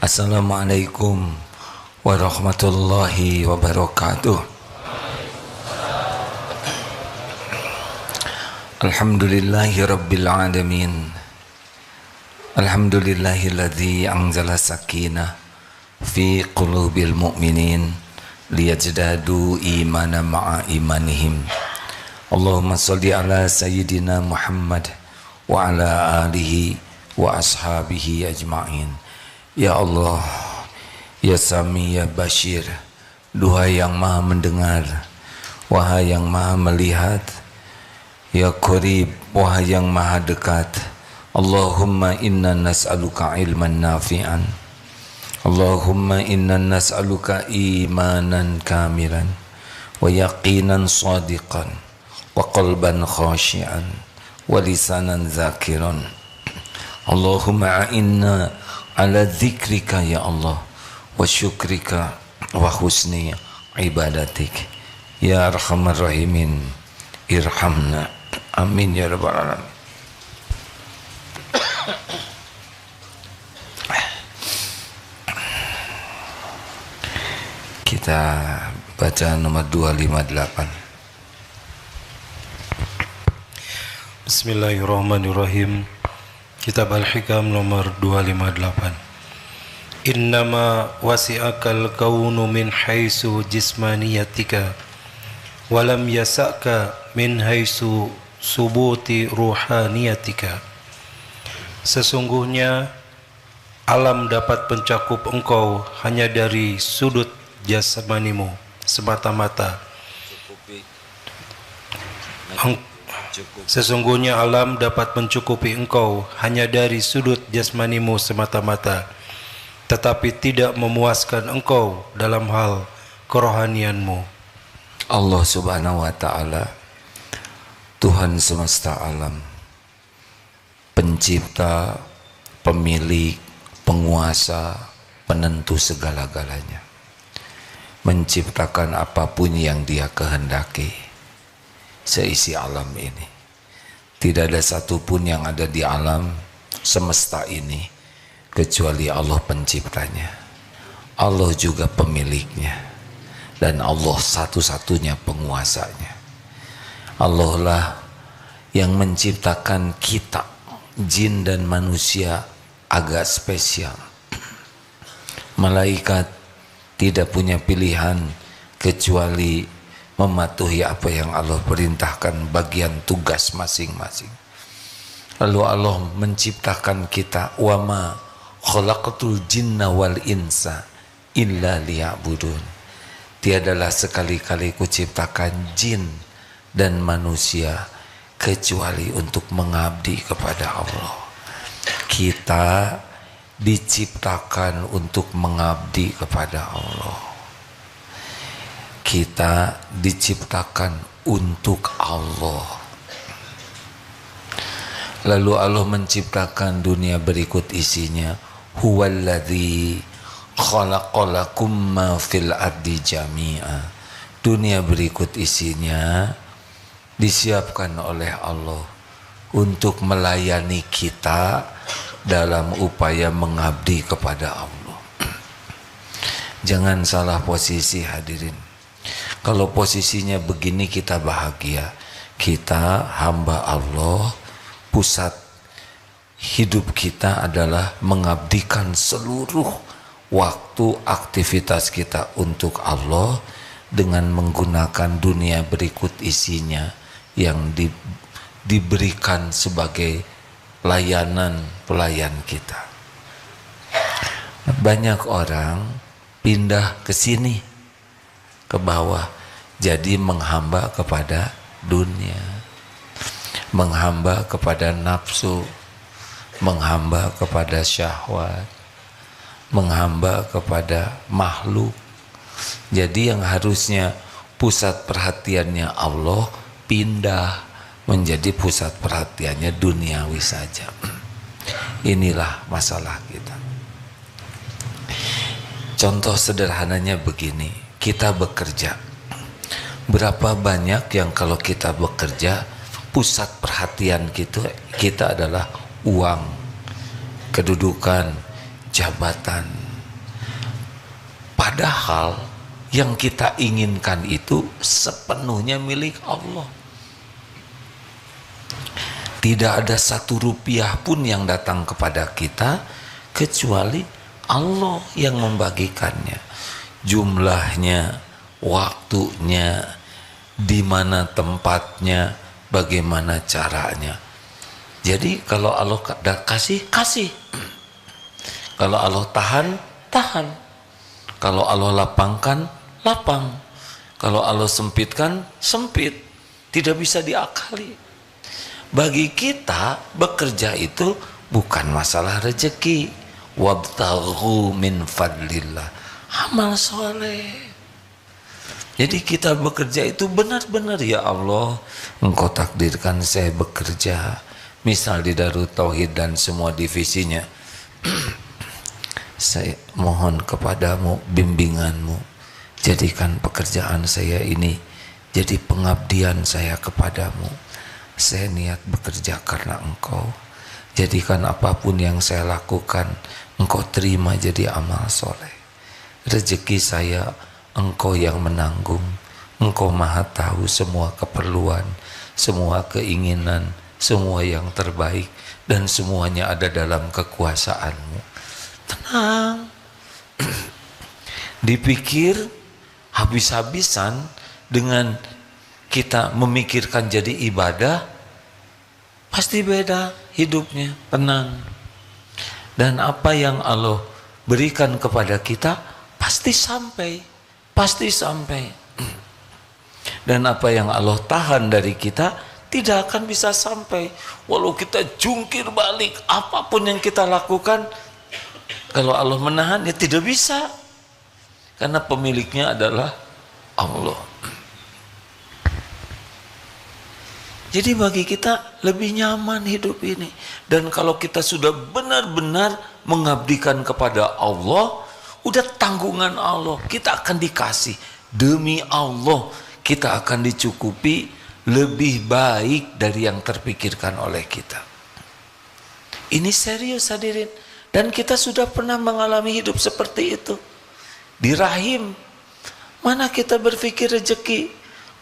Assalamualaikum warahmatullahi wabarakatuh. Alhamdulillahi rabbil alamin. Alhamdulillahilladzi anzala sakinah fi qulubil mu'minin liyajdadu imana ma'a imanihim. Allahumma salli ala sayyidina Muhammad wa ala alihi wa ashabihi ajma'in. Ya Allah, Ya Sami, Ya Bashir, duhai yang maha mendengar, wahai yang maha melihat, Ya Qarib, wahai yang maha dekat. Allahumma inna nas'aluka ilman nafi'an, Allahumma inna nas'aluka imanan kamilan, wa yaqinan sadiqan, wa qalban khashi'an, wa lisanan zakiran. Allahumma a'inna ala dzikrika ya Allah, wa syukrika wa husni ibadatik. Ya arhamar rahimin, irhamna. Amin ya rabbal alamin. Kita baca nomor 258. Bismillahirrahmanirrahim. Kitab Al-Hikam nomor 258. Innama wasi'akal kaunu min haisu jismaniyatika walam yasa'ka min haisu subuti ruhaniyatika. Sesungguhnya alam dapat mencakup engkau hanya dari sudut jasmanimu semata-mata. Sesungguhnya alam dapat mencukupi engkau hanya dari sudut jasmanimu semata-mata, tetapi tidak memuaskan engkau dalam hal kerohanianmu. Allah Subhanahu wa ta'ala, Tuhan semesta alam, pencipta, pemilik, penguasa, penentu segala-galanya, menciptakan apapun yang Dia kehendaki seisi alam ini. Tidak ada satupun yang ada di alam semesta ini kecuali Allah penciptanya, Allah juga pemiliknya, dan Allah satu-satunya penguasanya. Allah lah yang menciptakan kita, jin dan manusia, agak spesial. Malaikat tidak punya pilihan kecuali mematuhi apa yang Allah perintahkan, bagian tugas masing-masing. Lalu Allah menciptakan kita, wa ma khalaqatul jinna wal insa illa liya'budun. Tiadalah sekali-kali kuciptakan jin dan manusia kecuali untuk mengabdi kepada Allah. Kita diciptakan untuk mengabdi kepada Allah. Kita diciptakan untuk Allah. Lalu Allah menciptakan dunia berikut isinya. Huwallazi khalaqalakum ma fil ardi jami'a. Dunia berikut isinya disiapkan oleh Allah untuk melayani kita dalam upaya mengabdi kepada Allah. Jangan salah posisi hadirin. Kalau posisinya begini kita bahagia. Kita hamba Allah, pusat hidup kita adalah mengabdikan seluruh waktu aktivitas kita untuk Allah dengan menggunakan dunia berikut isinya yang diberikan sebagai pelayan kita. Banyak orang pindah ke sini, ke bawah, jadi menghamba kepada dunia, menghamba kepada nafsu, menghamba kepada syahwat, menghamba kepada makhluk. Jadi yang harusnya pusat perhatiannya Allah pindah menjadi pusat perhatiannya duniawi saja. Inilah masalah kita. Contoh sederhananya begini, kita bekerja. Berapa banyak yang kalau kita bekerja, pusat perhatian kita adalah uang, kedudukan, jabatan, Padahal yang kita inginkan itu sepenuhnya milik Allah. Tidak ada satu rupiah pun yang datang kepada kita kecuali Allah yang membagikannya. Jumlahnya, waktunya, di mana tempatnya, bagaimana caranya. Jadi kalau Allah kasih, kasih. Kalau Allah tahan, tahan. Kalau Allah lapangkan, lapang. Kalau Allah sempitkan, sempit. Tidak bisa diakali. Bagi kita bekerja itu bukan masalah rezeki. Wabtaghu min fadlillah. Amal soleh. Jadi kita bekerja itu benar-benar, ya Allah, Engkau takdirkan saya bekerja. Misal di Darut Tauhid dan semua divisinya. Saya mohon kepadamu bimbinganmu. Jadikan pekerjaan saya ini jadi pengabdian saya kepadamu. Saya niat bekerja karena Engkau. Jadikan apapun yang saya lakukan Engkau terima jadi amal soleh. Rezeki saya Engkau yang menanggung. Engkau maha tahu semua keperluan, semua keinginan, semua yang terbaik, dan semuanya ada dalam kekuasaan-Mu. Tenang. Dipikir habis-habisan dengan kita memikirkan jadi ibadah, pasti beda hidupnya. Tenang. Dan apa yang Allah berikan kepada kita pasti sampai, pasti sampai. Dan apa yang Allah tahan dari kita tidak akan bisa sampai. Walau kita jungkir balik apapun yang kita lakukan, kalau Allah menahan ya tidak bisa. Karena pemiliknya adalah Allah. Jadi bagi kita lebih nyaman hidup ini. Dan kalau kita sudah benar-benar mengabdikan kepada Allah, udah tanggungan Allah, kita akan dikasih. Demi Allah, kita akan dicukupi lebih baik dari yang terpikirkan oleh kita. Ini serius hadirin. Dan kita sudah pernah mengalami hidup seperti itu. Di rahim, mana kita berpikir rezeki,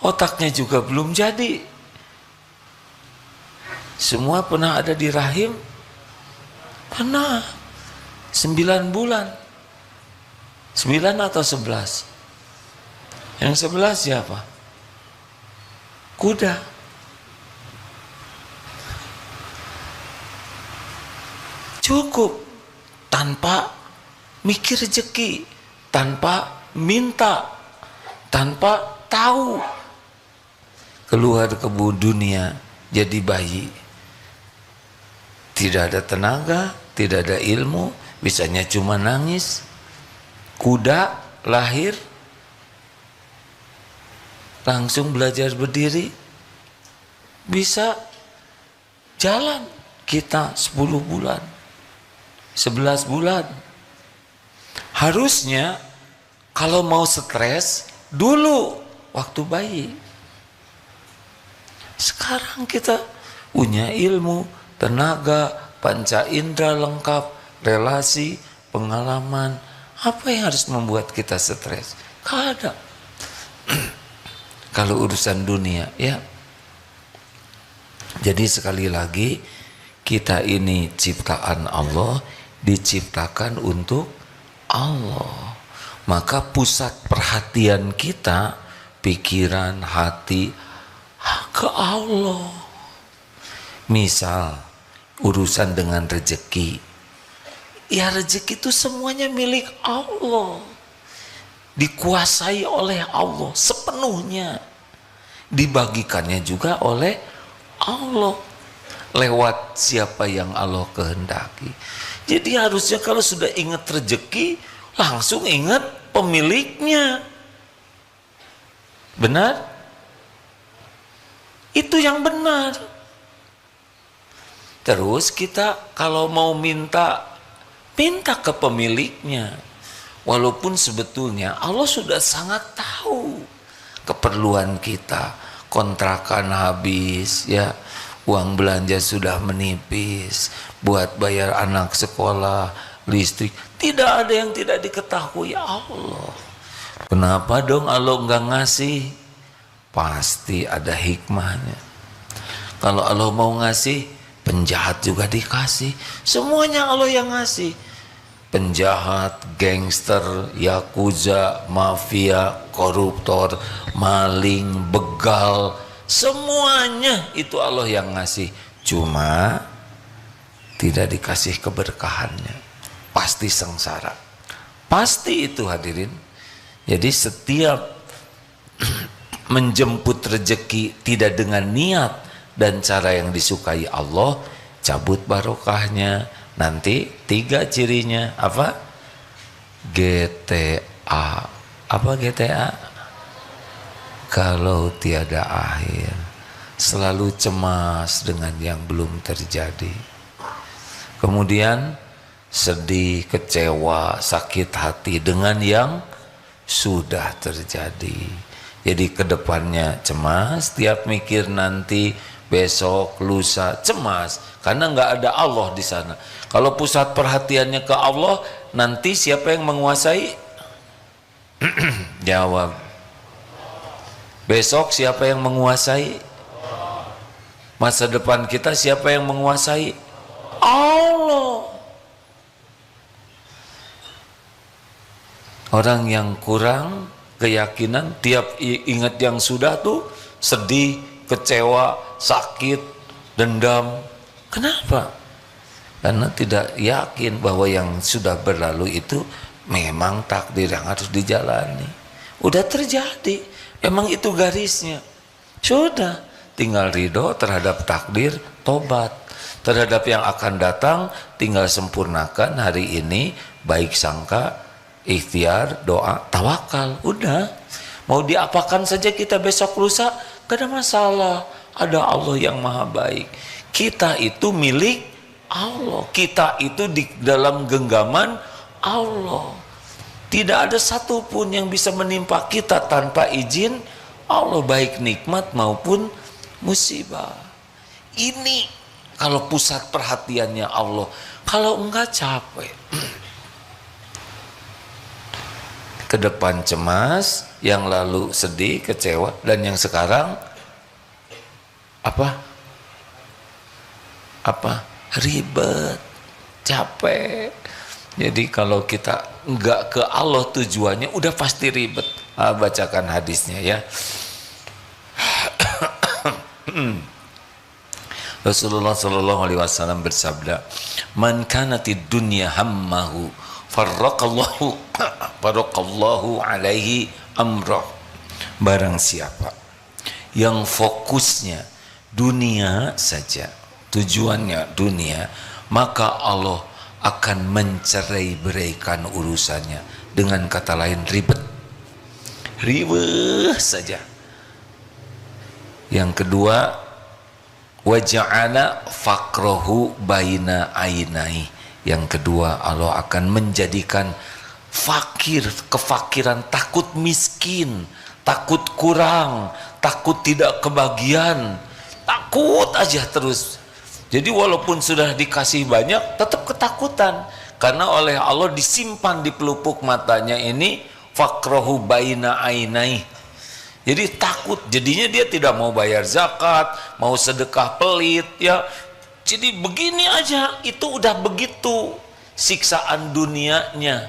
otaknya juga belum jadi. Semua pernah ada di rahim? Pernah. 9 bulan. 9 atau 11? Yang 11 siapa? Kuda. Cukup. Tanpa mikir rezeki. Tanpa minta. Tanpa tahu. Keluar ke dunia jadi bayi. Tidak ada tenaga, tidak ada ilmu, bisanya cuma nangis. Kuda lahir, langsung belajar berdiri, bisa jalan. Kita 10 bulan, 11 bulan. Harusnya kalau mau stres dulu waktu bayi. Sekarang kita punya ilmu, tenaga, panca indera lengkap, relasi, pengalaman. Apa yang harus membuat kita stres? Gak ada. Kalau urusan dunia, ya. Jadi sekali lagi, kita ini ciptaan Allah, diciptakan untuk Allah. Maka pusat perhatian kita, pikiran, hati, ke Allah. Misal urusan dengan rezeki, ya rezeki itu semuanya milik Allah, dikuasai oleh Allah sepenuhnya, dibagikannya juga oleh Allah lewat siapa yang Allah kehendaki. Jadi harusnya kalau sudah ingat rezeki, langsung ingat pemiliknya. Benar? Itu yang benar. Terus kita kalau mau minta ke pemiliknya. Walaupun sebetulnya Allah sudah sangat tahu keperluan kita. Kontrakan habis, ya, uang belanja sudah menipis, buat bayar anak sekolah, listrik, Tidak ada yang tidak diketahui Allah. Kenapa dong Allah nggak ngasih? Pasti ada hikmahnya. Kalau Allah mau ngasih, penjahat juga dikasih. Semuanya Allah yang ngasih. Penjahat, gangster, yakuza, mafia, koruptor, maling, begal, semuanya itu Allah yang ngasih. Cuma tidak dikasih keberkahannya. Pasti sengsara. Pasti itu hadirin. Jadi setiap menjemput rezeki tidak dengan niat dan cara yang disukai Allah, cabut barokahnya. Nanti 3 cirinya apa? GTA. Apa GTA? Kalau tiada akhir, selalu cemas dengan yang belum terjadi. Kemudian sedih, kecewa, sakit hati dengan yang sudah terjadi. Jadi kedepannya cemas, tiap mikir nanti, besok, lusa, cemas, karena nggak ada Allah di sana. Kalau pusat perhatiannya ke Allah, nanti siapa yang menguasai? Jawab. Besok siapa yang menguasai? Masa depan kita siapa yang menguasai? Allah. Orang yang kurang keyakinan, tiap ingat yang sudah tuh sedih, kecewa, sakit, dendam. Kenapa? Karena tidak yakin bahwa yang sudah berlalu itu memang takdir yang harus dijalani. Udah terjadi, emang itu garisnya. Sudah, tinggal ridho terhadap takdir, tobat. Terhadap yang akan datang, tinggal sempurnakan hari ini, baik sangka, ikhtiar, doa, tawakal. Udah, mau diapakan saja kita besok lusa, gak ada masalah. Ada Allah yang maha baik. Kita itu milik Allah. Kita itu di dalam genggaman Allah. Tidak ada satupun yang bisa menimpa kita tanpa izin Allah, baik nikmat maupun musibah. Ini kalau pusat perhatiannya Allah. Kalau enggak capek. Ke depan cemas, yang lalu sedih, kecewa, dan yang sekarang apa? Ribet, capek. Jadi kalau kita enggak ke Allah tujuannya, udah pasti ribet. Bacakan hadisnya ya. Rasulullah Shallallahu Alaihi Wasallam bersabda, "Man kanatid dunya hammahu, farraqallahu alaihi amrah." Barang siapa yang fokusnya dunia saja, tujuannya dunia, maka Allah akan mencerai-beraikan urusannya. Dengan kata lain, ribet saja. Yang kedua, waja'ala faqrahu baina ainai. Yang kedua, Allah akan menjadikan fakir, kefakiran, takut miskin, takut kurang, takut tidak kebagian, takut aja terus. Jadi walaupun sudah dikasih banyak, tetap ketakutan. Karena oleh Allah disimpan di pelupuk matanya ini, faqrahu baina ainai. Jadi takut, jadinya dia tidak mau bayar zakat, mau sedekah pelit, ya. Jadi begini aja, itu udah begitu siksaan dunianya.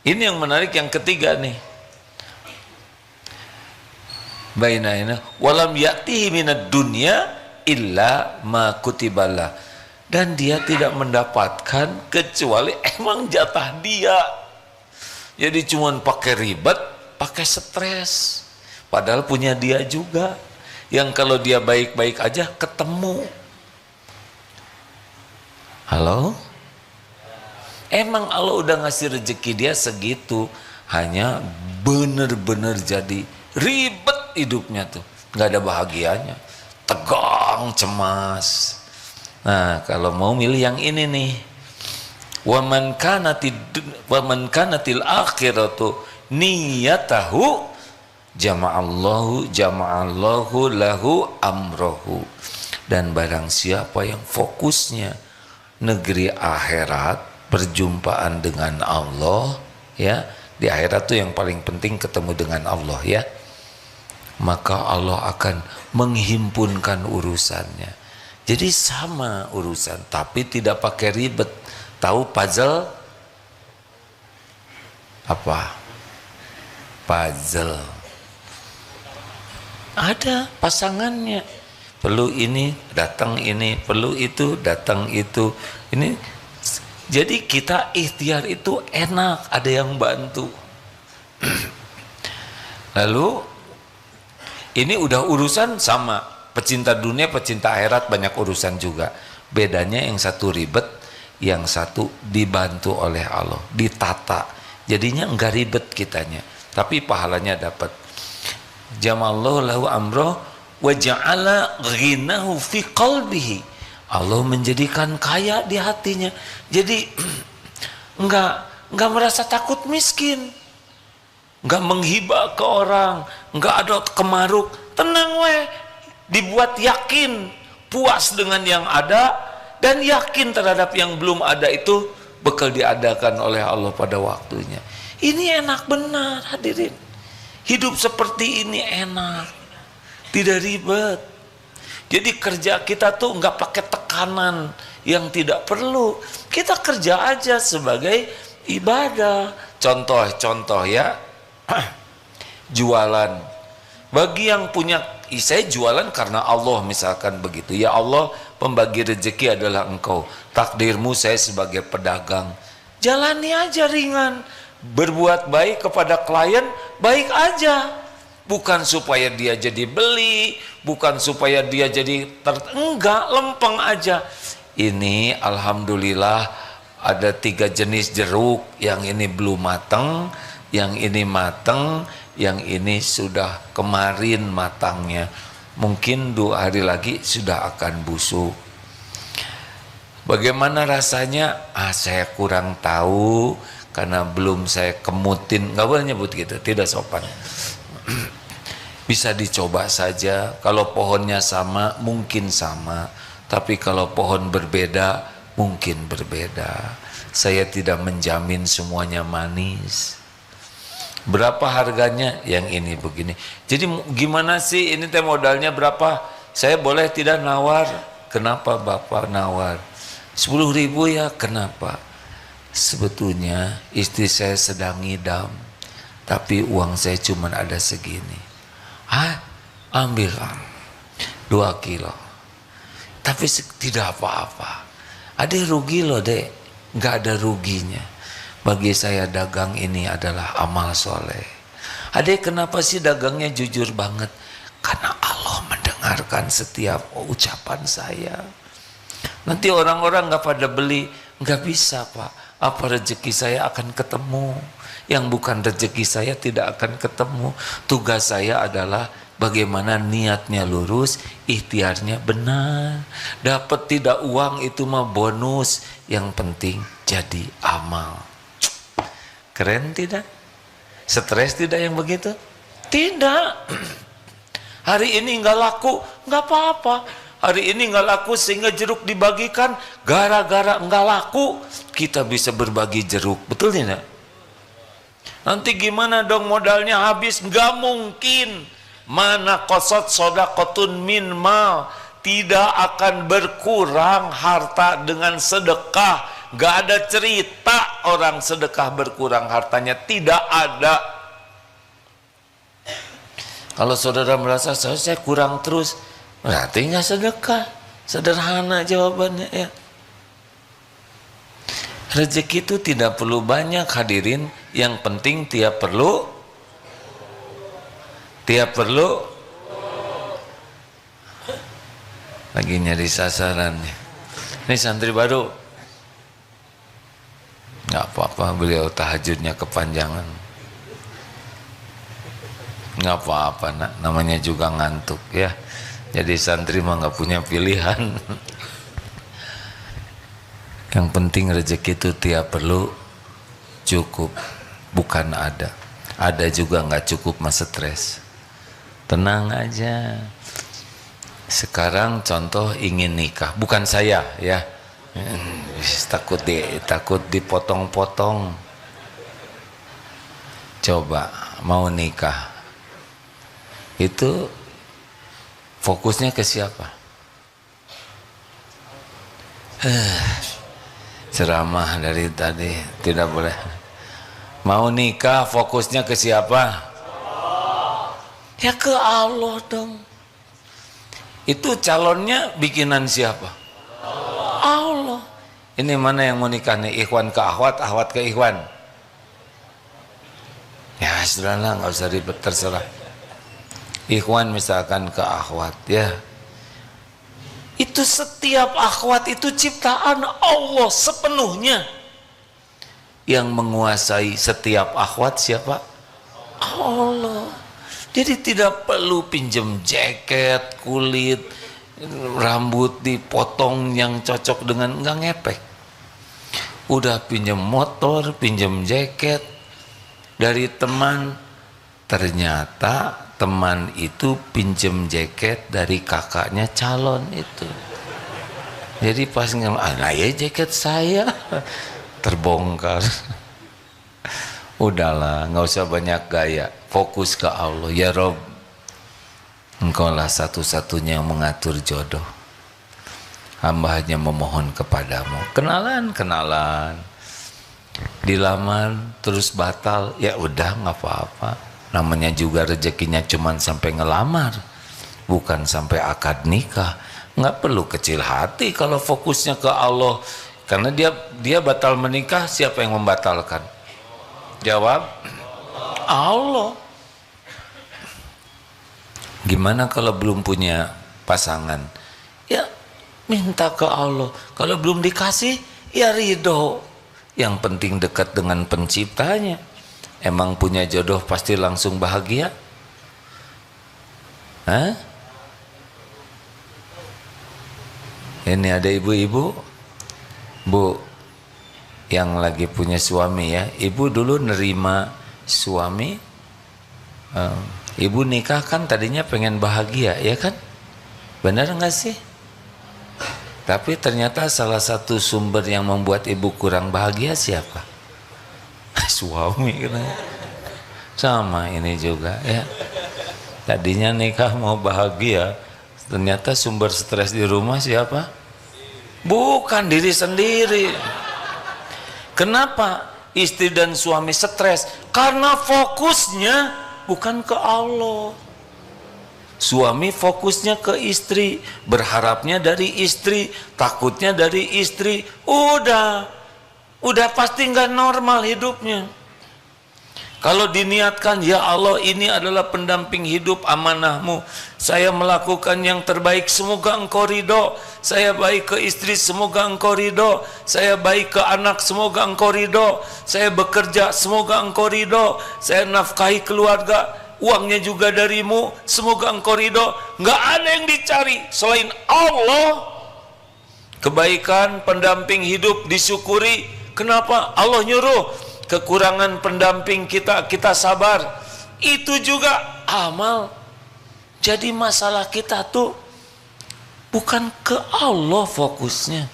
Ini yang menarik, yang ketiga nih. Bainaina walam ya'tihi minad dunya illa ma kutibalah. Dan dia tidak mendapatkan kecuali emang jatah dia. Jadi cuman pakai ribet, pakai stres. Padahal punya dia juga. Yang kalau dia baik-baik aja ketemu. Halo? Emang Allah udah ngasih rezeki dia segitu. Hanya bener-bener jadi ribet hidupnya tuh. Gak ada bahagianya. Tegang, cemas. Nah, kalau mau milih yang ini nih. Wa man kanatil akhiratu niyatahu jama'allahu lahu amrohu. Dan barang siapa yang fokusnya negeri akhirat, perjumpaan dengan Allah, ya. Di akhirat tuh yang paling penting ketemu dengan Allah, ya. Maka Allah akan menghimpunkan urusannya. Jadi sama urusan, tapi tidak pakai ribet. Tahu puzzle? Apa? Puzzle. Ada pasangannya. Perlu ini, datang ini. Perlu itu, datang itu. Ini. Jadi kita ikhtiar itu enak, ada yang bantu. Lalu ini udah urusan sama, pecinta dunia, pecinta akhirat banyak urusan juga. Bedanya yang satu ribet, yang satu dibantu oleh Allah, ditata. Jadinya enggak ribet kitanya, tapi pahalanya dapat. Jamallahu lahu amroh wa ja'ala ghinahu fi qalbihi. Allah menjadikan kaya di hatinya. Jadi enggak merasa takut miskin. Enggak menghibah ke orang, enggak ada kemaruk, tenang weh, dibuat yakin, puas dengan yang ada dan yakin terhadap yang belum ada itu bakal diadakan oleh Allah pada waktunya. Ini enak benar hadirin. Hidup seperti ini enak, tidak ribet. Jadi kerja kita tuh enggak pakai tekanan yang tidak perlu. Kita kerja aja sebagai ibadah. Contoh ya. Jualan. Bagi yang punya, saya jualan karena Allah misalkan begitu. Ya Allah, pembagi rezeki adalah Engkau. Takdirmu saya sebagai pedagang. Jalani aja ringan. Berbuat baik kepada klien, baik aja. Bukan supaya dia jadi beli, bukan supaya dia jadi enggak, lempeng aja. Ini alhamdulillah ada 3 jenis jeruk, yang ini belum matang, yang ini matang, yang ini sudah kemarin matangnya. Mungkin 2 hari lagi sudah akan busuk. Bagaimana rasanya? Saya kurang tahu karena belum saya kemutin. Nggak boleh nyebut gitu, tidak sopan. Bisa dicoba saja. Kalau pohonnya sama, mungkin sama. Tapi kalau pohon berbeda, mungkin berbeda. Saya tidak menjamin semuanya manis. Berapa harganya? Yang ini begini. Jadi gimana sih ini teh modalnya berapa? Saya boleh tidak nawar? Kenapa Bapak nawar? 10.000 ya, kenapa? Sebetulnya istri saya sedang ngidam, tapi uang saya cuma ada segini. Ambil 2 kilo. Tapi tidak apa-apa. Ada rugi loh dek, nggak ada ruginya. Bagi saya dagang ini adalah amal soleh. Adek, kenapa sih dagangnya jujur banget? Karena Allah mendengarkan setiap ucapan saya. Nanti orang-orang nggak pada beli, nggak bisa Pak. Apa rezeki saya akan ketemu? Yang bukan rezeki saya tidak akan ketemu. Tugas saya adalah bagaimana niatnya lurus, ikhtiarnya benar. Dapat tidak uang itu mah bonus. Yang penting jadi amal. Keren tidak? Stres tidak yang begitu? Tidak. Hari ini nggak laku, nggak apa-apa. Hari ini nggak laku sehingga jeruk dibagikan. Gara-gara nggak laku, kita bisa berbagi jeruk. Betul tidak? Nanti gimana dong modalnya habis? Nggak mungkin. Mana qasat shadaqatun min mal. Tidak akan berkurang harta dengan sedekah. Gak ada cerita orang sedekah berkurang hartanya, tidak ada. Kalau saudara merasa saya kurang terus, berarti nggak sedekah. Sederhana jawabannya ya. Rezeki itu tidak perlu banyak hadirin, yang penting tiap perlu lagi nyari sasarannya. Ini santri baru. Nggak apa-apa, beliau tahajudnya kepanjangan. Nggak apa-apa nak, namanya juga ngantuk ya. Jadi santri mah nggak punya pilihan. Yang penting rezeki itu tiap perlu cukup, bukan ada. Ada juga nggak cukup mah stres. Tenang aja. Sekarang contoh ingin nikah, bukan saya ya. Takut dipotong-potong. Coba mau nikah itu fokusnya ke siapa? Ceramah dari tadi tidak boleh. Mau nikah fokusnya ke siapa? Ya ke Allah dong. Itu calonnya bikinan siapa? Allah. Ini mana yang mau nikah nih? Ikhwan ke akhwat, akhwat ke ikhwan. Ya sudahlah, nggak usah ribet, terserah. Ikhwan misalkan ke akhwat, ya. Itu setiap akhwat itu ciptaan Allah sepenuhnya. Yang menguasai setiap akhwat siapa? Allah. Jadi tidak perlu pinjam jaket, kulit, rambut dipotong yang cocok dengan, nggak ngepek. Udah pinjam motor, pinjam jaket dari teman, ternyata teman itu pinjam jaket dari kakaknya calon itu. Jadi pas nah ya jaket saya terbongkar. Udahlah, nggak usah banyak gaya, fokus ke Allah. Ya Rob, Engkau lah satu-satunya yang mengatur jodoh. Hamba hanya memohon kepadamu. Kenalan, dilamar terus batal, ya udah nggak apa-apa. Namanya juga rezekinya cuman sampai ngelamar, bukan sampai akad nikah. Nggak perlu kecil hati kalau fokusnya ke Allah. Karena dia batal menikah, siapa yang membatalkan? Jawab, Allah. Gimana kalau belum punya pasangan? Ya minta ke Allah. Kalau belum dikasih, ya ridho. Yang penting dekat dengan penciptanya. Emang punya jodoh pasti langsung bahagia? Hah? Ini ada ibu-ibu, Bu, yang lagi punya suami ya. Ibu dulu nerima suami, ibu nikah kan tadinya pengen bahagia, ya kan? Benar nggak sih? Tapi ternyata salah satu sumber yang membuat ibu kurang bahagia siapa? Suami kan. Sama ini juga ya. Tadinya nikah mau bahagia, ternyata sumber stres di rumah siapa? Bukan diri sendiri. Kenapa istri dan suami stres? Karena fokusnya bukan ke Allah. Suami fokusnya ke istri, berharapnya dari istri, takutnya dari istri. Udah pasti nggak normal hidupnya. Kalau diniatkan, ya Allah ini adalah pendamping hidup amanahmu, saya melakukan yang terbaik, semoga engkau ridho. Saya baik ke istri, semoga engkau ridho. Saya baik ke anak, semoga engkau ridho. Saya bekerja, semoga engkau ridho. Saya nafkahi keluarga, uangnya juga darimu, semoga engkau ridho. Nggak ada yang dicari selain Allah. Kebaikan pendamping hidup disyukuri. Kenapa? Allah nyuruh. Kekurangan pendamping kita sabar. Itu juga amal. Jadi masalah kita tuh bukan ke Allah fokusnya,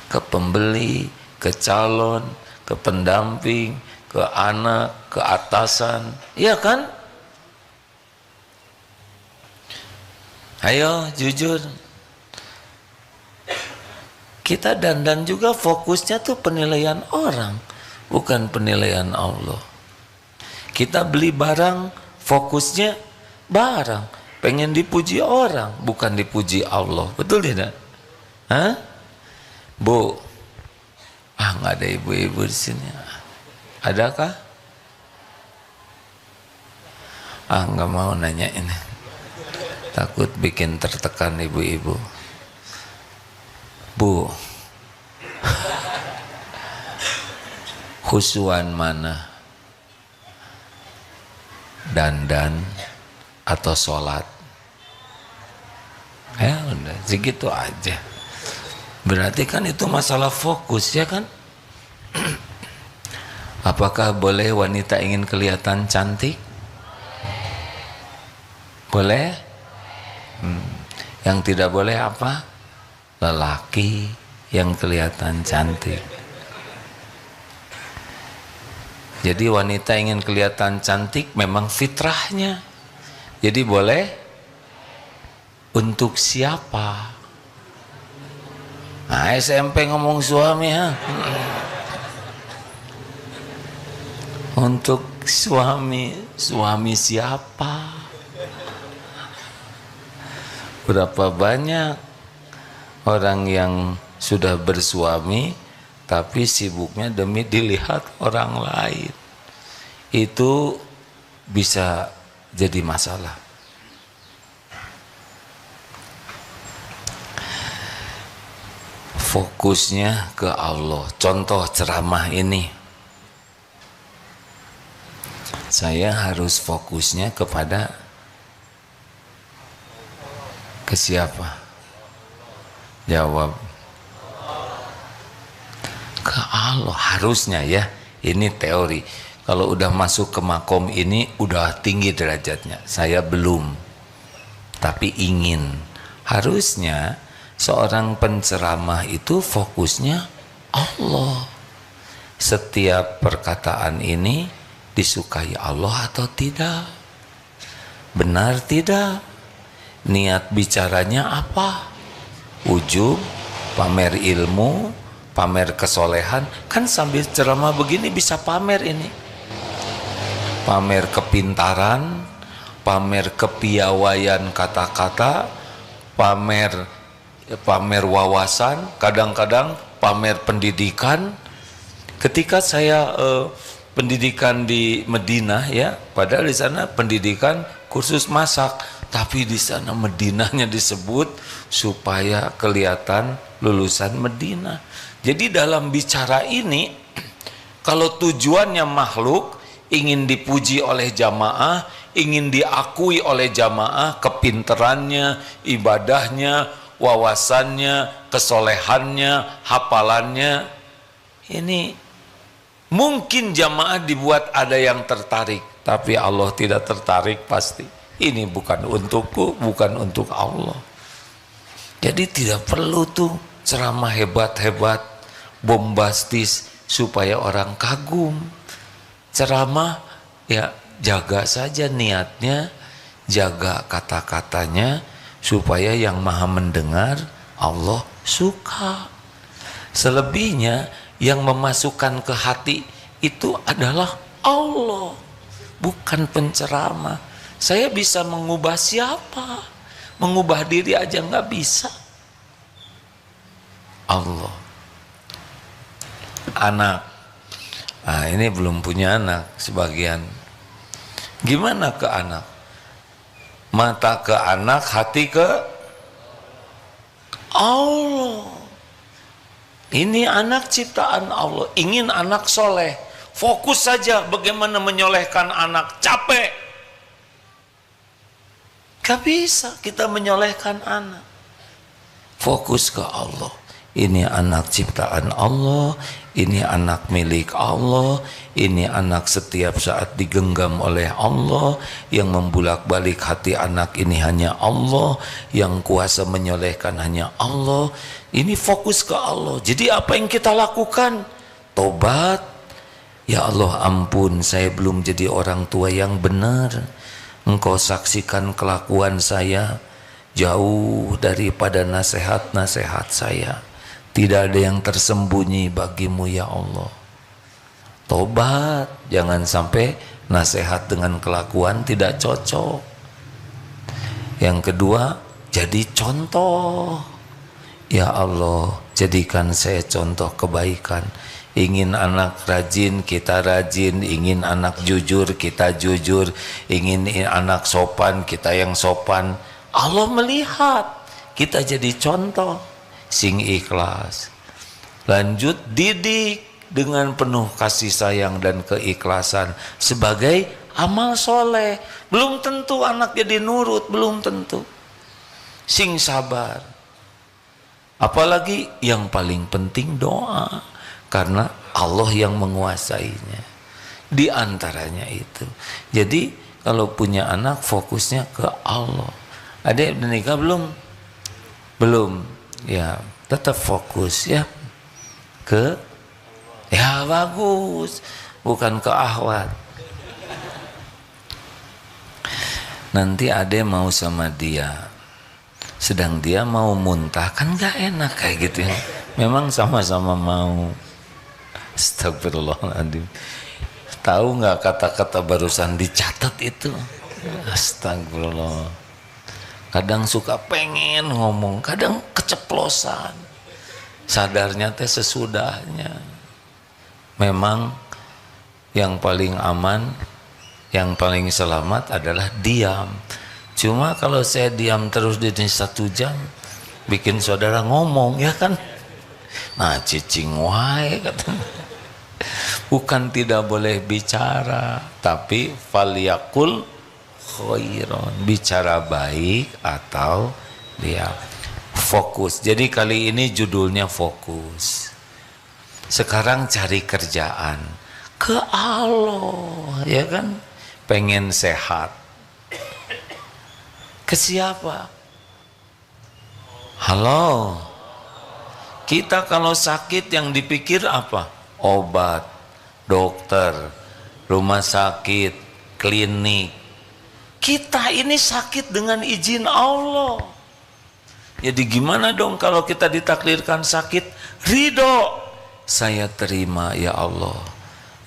ke pembeli, ke calon, ke pendamping, ke anak, ke atasan, iya kan? Ayo jujur, kita dandan juga fokusnya tuh penilaian orang, bukan penilaian Allah. Kita beli barang, fokusnya barang, pengen dipuji orang, bukan dipuji Allah. Betul tidak? Hah? Bu, nggak ada ibu-ibu di sini. Adakah? Nggak mau nanya ini. Takut bikin tertekan ibu-ibu. Bu, khusyuan mana? Dandan atau sholat? Ya udah, segitu aja. Berarti kan itu masalah fokus, ya kan? Apakah boleh wanita ingin kelihatan cantik? Boleh? Yang tidak boleh apa? Lelaki yang kelihatan cantik. Jadi wanita ingin kelihatan cantik memang fitrahnya. Jadi boleh untuk siapa? Nah, SMP ngomong suami ha. Untuk suami siapa? Berapa banyak orang yang sudah bersuami tapi sibuknya demi dilihat orang lain. Itu bisa jadi masalah. Fokusnya ke Allah. Contoh ceramah ini, saya harus fokusnya ke siapa? Jawab. Ke Allah harusnya ya. Ini teori. Kalau udah masuk ke makom ini udah tinggi derajatnya. Saya belum. Tapi ingin. Harusnya seorang penceramah itu fokusnya Allah. Setiap perkataan ini disukai Allah atau tidak? Benar tidak? Niat bicaranya apa? Ujub, pamer ilmu, pamer kesolehan. Kan sambil ceramah begini bisa pamer ini. Pamer kepintaran, pamer kepiawaian kata-kata, pamer wawasan, kadang-kadang pamer pendidikan. Ketika saya pendidikan di Madinah ya, padahal di sana pendidikan kursus masak, tapi di sana Madinahnya disebut supaya kelihatan lulusan Madinah. Jadi dalam bicara ini, kalau tujuannya makhluk ingin dipuji oleh jamaah, ingin diakui oleh jamaah, kepinterannya, ibadahnya, wawasannya, kesolehannya, hafalannya, ini mungkin jamaah dibuat ada yang tertarik, tapi Allah tidak tertarik pasti. Ini bukan untukku, bukan untuk Allah. Jadi tidak perlu tuh ceramah hebat-hebat, bombastis supaya orang kagum. Ceramah ya jaga saja niatnya, jaga kata-katanya supaya yang maha mendengar Allah suka. Selebihnya yang memasukkan ke hati itu adalah Allah, bukan penceramah. Saya bisa mengubah siapa? Mengubah diri aja nggak bisa. Allah. Anak. Nah, ini belum punya anak sebagian. Gimana ke anak? Mata ke anak, hati ke Allah. Ini anak ciptaan Allah. Ingin anak soleh. Fokus saja bagaimana menyolehkan anak. Capek. Gak bisa kita menyolehkan anak. Fokus ke Allah. Ini anak ciptaan Allah, ini anak milik Allah, ini anak setiap saat digenggam oleh Allah, yang membulak-balik hati anak ini hanya Allah, yang kuasa menyolehkan hanya Allah. Ini fokus ke Allah. Jadi apa yang kita lakukan? Tobat. Ya Allah, ampun, saya belum jadi orang tua yang benar. Engkau saksikan kelakuan saya jauh daripada nasihat-nasihat saya. Tidak ada yang tersembunyi bagimu ya Allah. Tobat, jangan sampai nasihat dengan kelakuan tidak cocok. Yang kedua, jadi contoh. Ya Allah, jadikan saya contoh kebaikan. Ingin anak rajin, kita rajin. Ingin anak jujur, kita jujur. Ingin anak sopan, kita yang sopan. Allah melihat, kita jadi contoh. Sing ikhlas. Lanjut didik dengan penuh kasih sayang dan keikhlasan sebagai amal soleh. Belum tentu anak jadi nurut, belum tentu. Sing sabar. Apalagi yang paling penting doa, karena Allah yang menguasainya. Di antaranya itu. Jadi kalau punya anak fokusnya ke Allah. Adik udah nikah belum? Belum. Ya, tetap fokus ya ke, ya bagus, bukan ke ahwat. Nanti ade mau sama dia, sedang dia mau muntah, kan gak enak kayak gitu ya. Memang sama-sama mau. Astagfirullahaladzim. Tahu nggak kata-kata barusan dicatat itu? Astagfirullah. Kadang suka pengen ngomong, kadang keceplosan. Sadarnya teh sesudahnya. Memang yang paling aman, yang paling selamat adalah diam. Cuma kalau saya diam terus di sini 1 jam, bikin saudara ngomong, ya kan? Nah, cicing wae katanya. Bukan tidak boleh bicara, tapi falyakul khairon, bicara baik atau diam. Fokus. Jadi kali ini judulnya fokus. Sekarang cari kerjaan ke Allah, ya kan? Pengen sehat. Ke siapa? Halo. Kita kalau sakit yang dipikir apa? Obat, dokter, rumah sakit, klinik. Kita ini sakit dengan izin Allah. Jadi gimana dong kalau kita ditakdirkan sakit? Ridho. Saya terima ya Allah.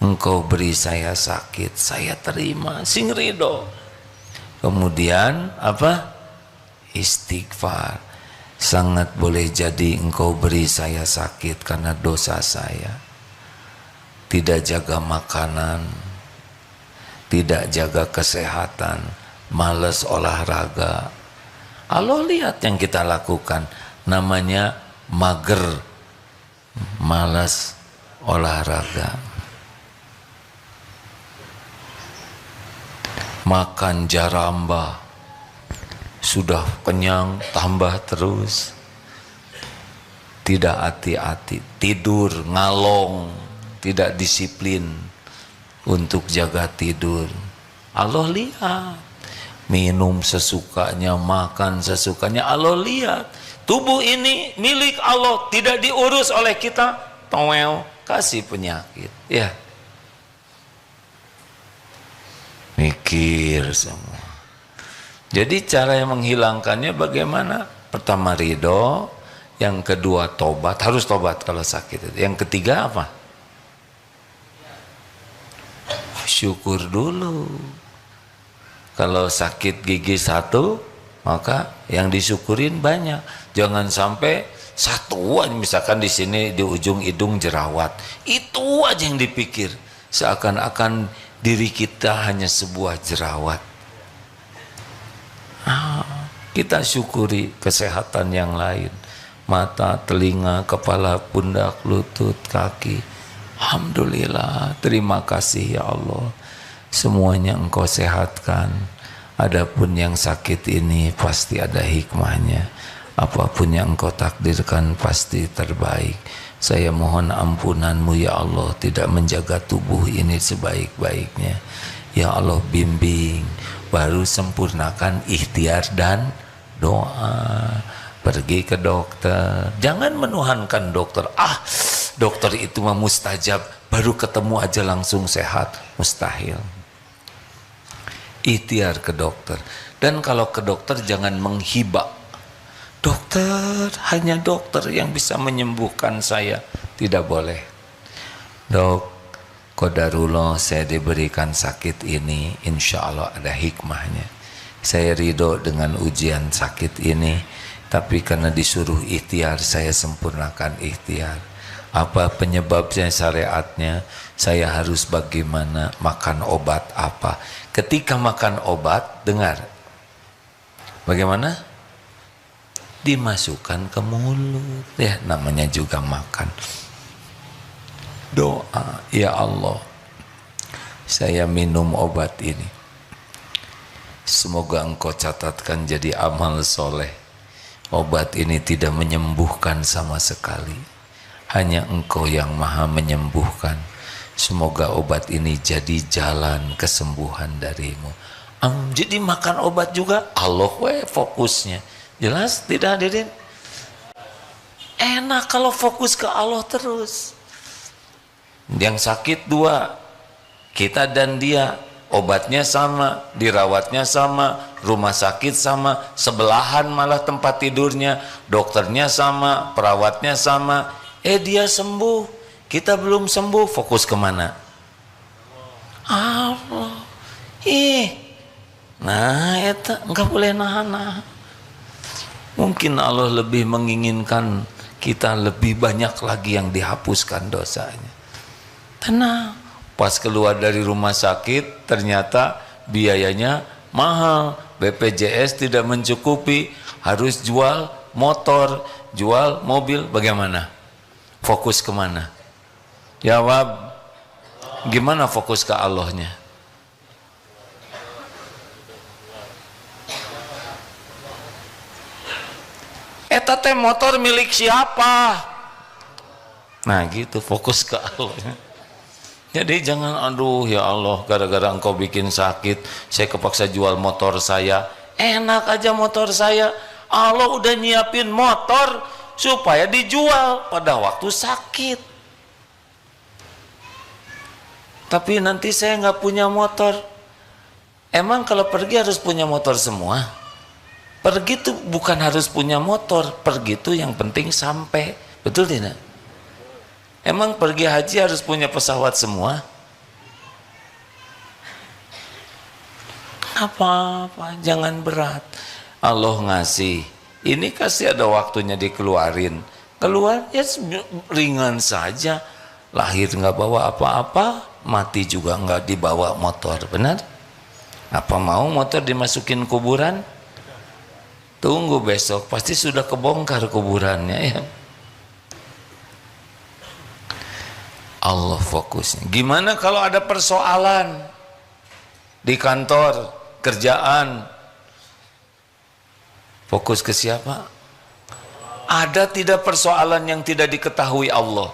Engkau beri saya sakit, saya terima. Sing ridho. Kemudian apa? Istighfar. Sangat boleh jadi engkau beri saya sakit karena dosa saya. Tidak jaga makanan, tidak jaga kesehatan, malas olahraga. Allah lihat yang kita lakukan, namanya mager, malas olahraga. Makan jaramba, sudah kenyang tambah terus, tidak hati-hati, tidur ngalong, tidak disiplin untuk jaga tidur. Allah lihat, minum sesukanya, makan sesukanya, Allah lihat. Tubuh ini milik Allah, tidak diurus oleh kita, toel, kasih penyakit. Ya, mikir semua. Jadi cara yang menghilangkannya bagaimana? Pertama ridho, yang kedua tobat, harus tobat kalau sakit. Yang ketiga apa? Syukur dulu. Kalau sakit gigi 1, maka yang disyukurin banyak. Jangan sampai satu aja, misalkan di sini di ujung hidung jerawat, itu aja yang dipikir, seakan-akan diri kita hanya sebuah jerawat. Kita syukuri kesehatan yang lain, mata, telinga, kepala, pundak, lutut, kaki. Alhamdulillah, terima kasih ya Allah, semuanya engkau sehatkan. Adapun yang sakit ini pasti ada hikmahnya, apapun yang engkau takdirkan pasti terbaik. Saya mohon ampunanmu ya Allah, tidak menjaga tubuh ini sebaik-baiknya. Ya Allah, bimbing, baru sempurnakan ikhtiar dan doa. Pergi ke dokter, jangan menuhankan dokter. Dokter itu mah mustajab, baru ketemu aja langsung sehat, mustahil. Ikhtiar ke dokter. Dan kalau ke dokter jangan menghibah. Dokter, hanya dokter yang bisa menyembuhkan saya. Tidak boleh. Dok, qadarullah saya diberikan sakit ini, insya Allah ada hikmahnya. Saya ridho dengan ujian sakit ini, tapi karena disuruh ikhtiar, saya sempurnakan ikhtiar. Apa penyebabnya, syariatnya, saya harus bagaimana, makan obat apa. Ketika makan obat, dengar, bagaimana? Dimasukkan ke mulut, ya namanya juga makan. Doa, ya Allah, saya minum obat ini, semoga engkau catatkan jadi amal soleh. Obat ini tidak menyembuhkan sama sekali, hanya engkau yang maha menyembuhkan. Semoga obat ini jadi jalan kesembuhan darimu. Jadi makan obat juga Allah fokusnya. Jelas tidak hadirin? Enak kalau fokus ke Allah terus. Yang sakit dua, kita dan dia, obatnya sama, dirawatnya sama, rumah sakit sama, sebelahan malah tempat tidurnya, dokternya sama, perawatnya sama. Dia sembuh, kita belum sembuh, fokus kemana? Allah. Nah, itu nggak boleh nahan. Mungkin Allah lebih menginginkan kita lebih banyak lagi yang dihapuskan dosanya. Tenang. Pas keluar dari rumah sakit, ternyata biayanya mahal. BPJS tidak mencukupi, harus jual motor, jual mobil. Bagaimana? Fokus kemana? Jawab. Gimana fokus ke Allahnya? Eta teh motor milik siapa? Nah gitu, fokus ke Allah. Jadi jangan aduh ya Allah, gara-gara engkau bikin sakit saya kepaksa jual motor saya. Enak aja motor saya, Allah udah nyiapin motor supaya dijual pada waktu sakit. Tapi nanti saya nggak punya motor. Emang kalau pergi harus punya motor semua? Pergi tuh bukan harus punya motor, pergi tuh yang penting sampai, betul tidak? Emang pergi haji harus punya pesawat semua? Apa-apa, jangan berat. Allah ngasih, ini kasih ada waktunya dikeluarin. Keluar ya ringan saja. Lahir nggak bawa apa-apa, mati juga nggak dibawa motor, benar? Apa mau motor dimasukin kuburan? Tunggu besok, pasti sudah kebongkar kuburannya ya. Allah fokusnya. Gimana kalau ada persoalan di kantor, kerjaan? Fokus ke siapa? Ada tidak persoalan yang tidak diketahui Allah?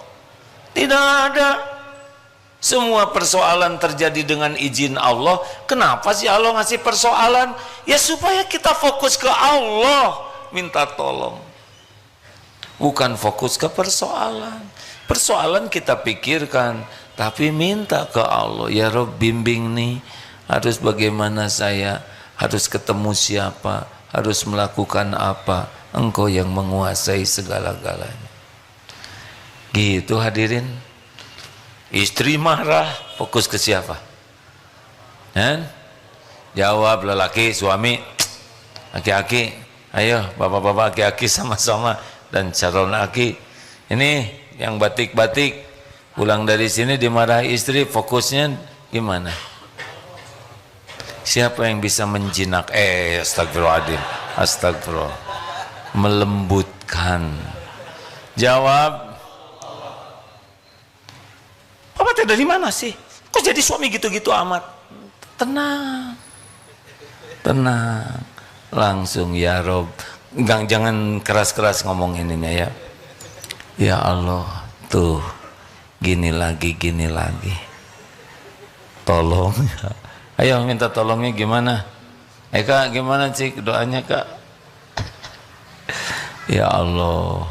Tidak ada. Semua persoalan terjadi dengan izin Allah. Kenapa sih Allah ngasih persoalan? Ya supaya kita fokus ke Allah, minta tolong. Bukan fokus ke persoalan. Persoalan kita pikirkan, tapi minta ke Allah. Ya Rob, bimbing nih, harus bagaimana saya, harus ketemu siapa, harus melakukan apa. Engkau yang menguasai segala-galanya. Gitu hadirin. Istri marah, fokus ke siapa? Jawab lelaki, suami, aki-aki, ayo bapak-bapak aki-aki sama-sama, dan calon aki. Ini yang batik-batik pulang dari sini dimarahi istri, fokusnya gimana? Siapa yang bisa menjinak? Astagfirullahaladzim, astagfirullah, melembutkan. Jawab. Papa teh dari mana sih? Kok jadi suami gitu-gitu amat? Tenang, tenang, langsung ya Rob. Jangan keras-keras ngomong ininya ya. Ya Allah, tuh gini lagi, tolong ya. Ayo minta tolongnya gimana? Kak, gimana sih doanya Kak? Ya Allah,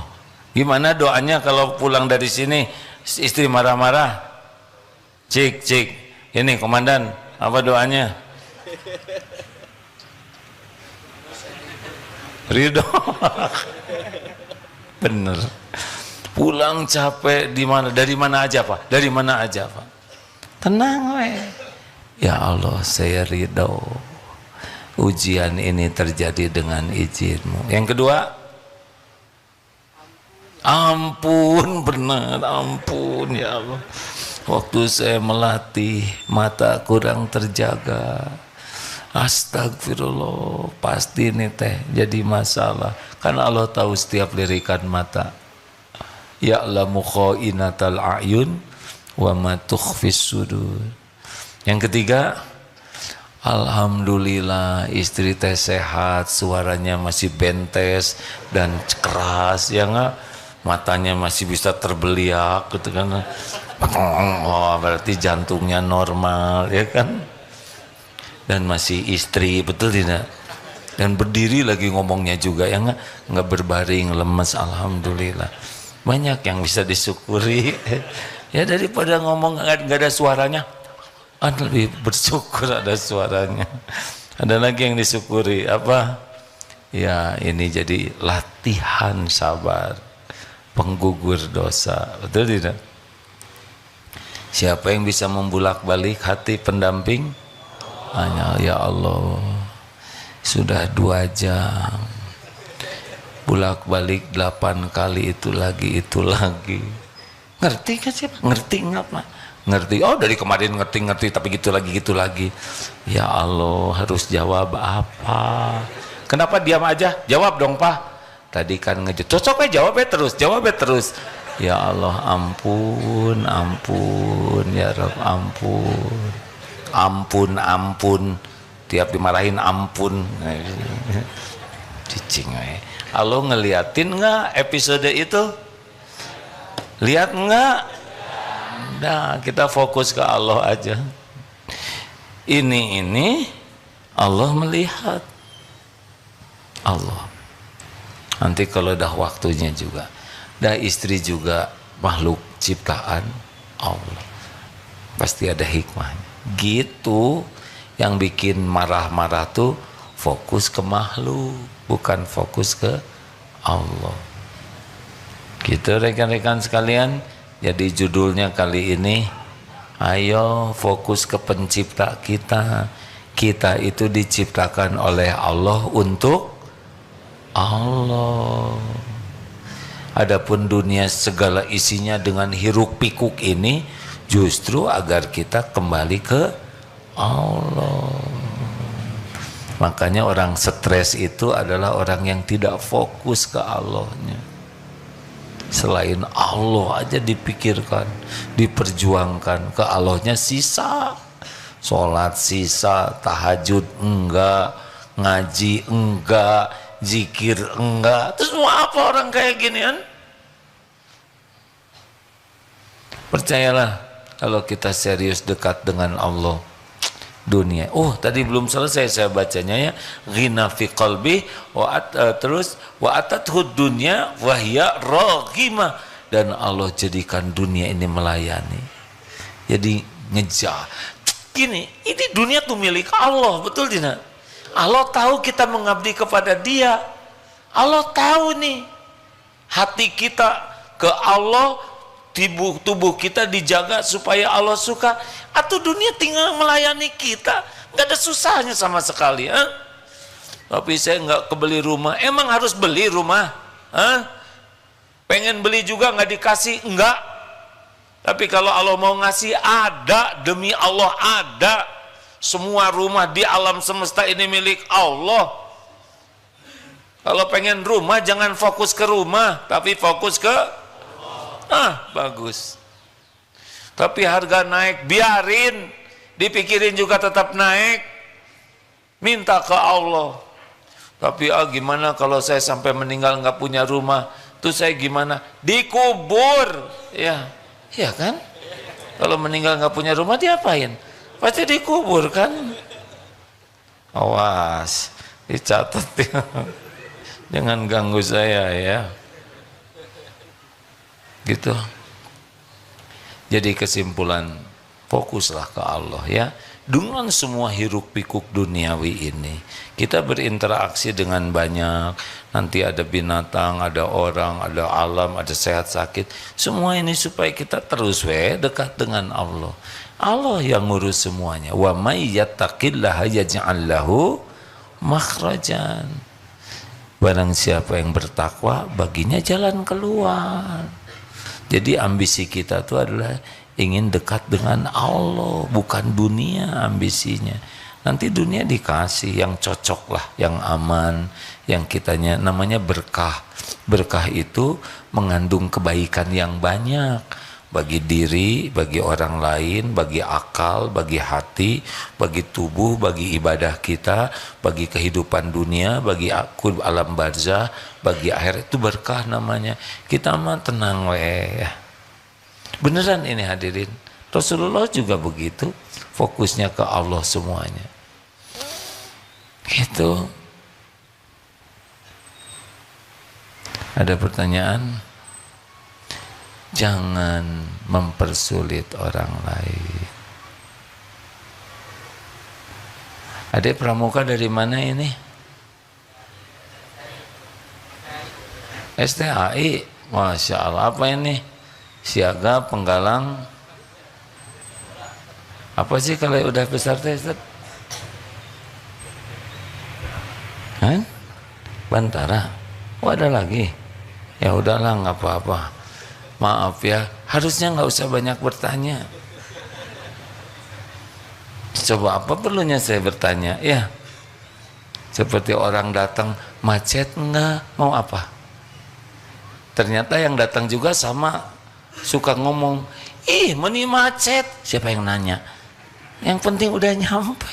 gimana doanya kalau pulang dari sini istri marah-marah? Cik, ini komandan, apa doanya? Ridho. Bener. Pulang capek dari mana aja Pak? Dari mana aja Pak? Tenang we. Ya Allah, saya ridho. Ujian ini terjadi dengan izin-Mu. Yang kedua, ampun, benar, ampun ya Allah. Waktu saya melatih mata kurang terjaga, astagfirullah, pasti ini teh jadi masalah. Karena Allah tahu setiap lirikan mata. Ya'lamu kha'inatal a'yun wa ma tukhfis sudur. Yang ketiga, alhamdulillah istri teh sehat, suaranya masih bentes dan keras, ya enggak? Matanya masih bisa terbeliak gitu kan. Oh, berarti jantungnya normal ya kan, dan masih istri, betul tidak? dan berdiri lagi ngomongnya juga ya, nggak berbaring lemes. Alhamdulillah banyak yang bisa disyukuri ya, daripada ngomong nggak ada suaranya, lebih bersyukur ada suaranya. Ada lagi yang disyukuri apa ya, ini jadi latihan sabar penggugur dosa, betul tidak? Siapa yang bisa membulak-balik hati pendamping? Hanya ya Allah. Sudah 2 jam bulak-balik 8 kali, itu lagi ngerti kan sih? Ngerti nggak Pak? Ngerti. Oh dari kemarin ngerti tapi gitu lagi ya Allah, harus jawab apa? Kenapa diam aja? Jawab dong Pak. Tadi kan cocok jawabnya terus ya Allah. Ampun ya Rabb, ampun tiap dimarahin ampun. Cicing Allah ngeliatin nggak episode itu? Lihat nggak? Nah kita fokus ke Allah aja. Ini Allah melihat. Allah nanti kalau dah waktunya juga, dah istri juga makhluk ciptaan Allah, pasti ada hikmahnya gitu. Yang bikin marah-marah tuh fokus ke makhluk, bukan fokus ke Allah. Gitu rekan-rekan sekalian. Jadi judulnya kali ini, ayo fokus ke pencipta kita. Kita itu diciptakan oleh Allah untuk Allah. Adapun dunia segala isinya dengan hiruk pikuk ini justru agar kita kembali ke Allah. Makanya orang stres itu adalah orang yang tidak fokus ke Allahnya. Selain Allah aja dipikirkan, diperjuangkan, ke Allahnya sisa. Sholat sisa, tahajud enggak, ngaji enggak, zikir enggak. Terus mau apa orang kayak ginian? Percayalah, kalau kita serius dekat dengan Allah, dunia. Oh, tadi belum selesai saya bacanya ya. Ghina fi qalbi terus wa atathud dunya wa hiya raghimah, dan Allah jadikan dunia ini melayani. Jadi ngejar. Gini, ini dunia tuh milik Allah, betul tidak? Allah tahu kita mengabdi kepada Dia. Allah tahu nih hati kita ke Allah, tubuh kita dijaga supaya Allah suka. Atau dunia tinggal melayani kita, nggak ada susahnya sama sekali. Tapi saya nggak kebeli rumah. Emang harus beli rumah? Pengen beli juga nggak dikasih? Enggak. Tapi kalau Allah mau ngasih, ada, demi Allah ada. Semua rumah di alam semesta ini milik Allah. Kalau pengen rumah jangan fokus ke rumah, tapi fokus ke bagus. Tapi harga naik, biarin, dipikirin juga tetap naik. Minta ke Allah. Tapi gimana kalau saya sampai meninggal nggak punya rumah? Tuh saya gimana? Dikubur, ya kan? Kalau meninggal nggak punya rumah diapain? Pasti dikubur kan? Awas, dicatat ya. Jangan ganggu saya ya. Gitu. Jadi kesimpulan, fokuslah ke Allah ya. Dengan semua hiruk pikuk duniawi ini, kita berinteraksi dengan banyak. Nanti ada binatang, ada orang, ada alam, ada sehat sakit. Semua ini supaya kita terus dekat dengan Allah. Allah yang ngurus semuanya. Wa may yattaqillaha yaj'al lahu makhrajan. Barang siapa yang bertakwa, baginya jalan keluar. Jadi ambisi kita itu adalah ingin dekat dengan Allah, bukan dunia ambisinya. Nanti dunia dikasih yang cocok lah, yang aman, yang kitanya namanya berkah. Berkah itu mengandung kebaikan yang banyak bagi diri, bagi orang lain, bagi akal, bagi hati, bagi tubuh, bagi ibadah kita, bagi kehidupan dunia, bagi alam barzah, bagi akhirat. Itu berkah namanya. Kita mah tenang ya. Beneran ini hadirin. Rasulullah juga begitu, fokusnya ke Allah semuanya. Gitu. Ada pertanyaan? Jangan mempersulit orang lain. Adik pramuka dari mana ini? STAI. Masya Allah. Apa ini? Siaga, penggalang. Apa sih kalau udah besar teh? Kan? Bantara. Oh, ada lagi. Ya udahlah, nggak apa-apa. Maaf ya, harusnya nggak usah banyak bertanya. Coba apa perlunya saya bertanya? Ya, seperti orang datang, macet enggak? Mau apa? Ternyata yang datang juga sama, suka ngomong, ih meni macet. Siapa yang nanya? Yang penting udah nyampe.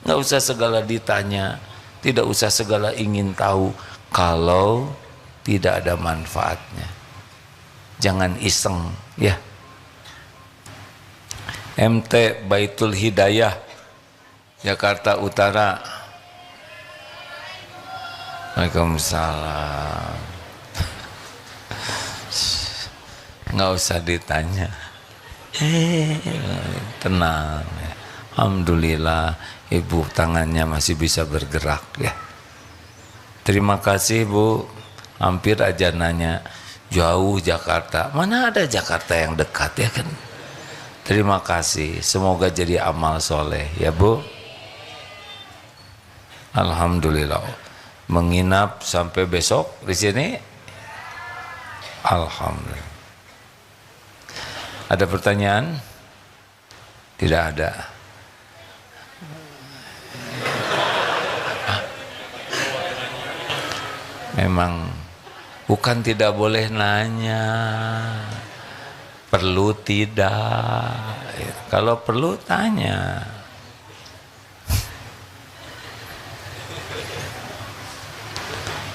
Nggak usah segala ditanya, tidak usah segala ingin tahu kalau tidak ada manfaatnya. Jangan iseng, ya. MT Baitul Hidayah, Jakarta Utara. Waalaikumsalam. Nggak usah ditanya. Tenang. Alhamdulillah, ibu tangannya masih bisa bergerak, ya. Terima kasih Bu. Hampir aja nanya, jauh Jakarta. Mana ada Jakarta yang dekat, ya kan? Terima kasih, semoga jadi amal soleh, ya Bu. Alhamdulillah, menginap sampai besok di sini. Alhamdulillah. Ada pertanyaan? Tidak ada. Memang bukan tidak boleh nanya. Perlu tidak, kalau perlu tanya.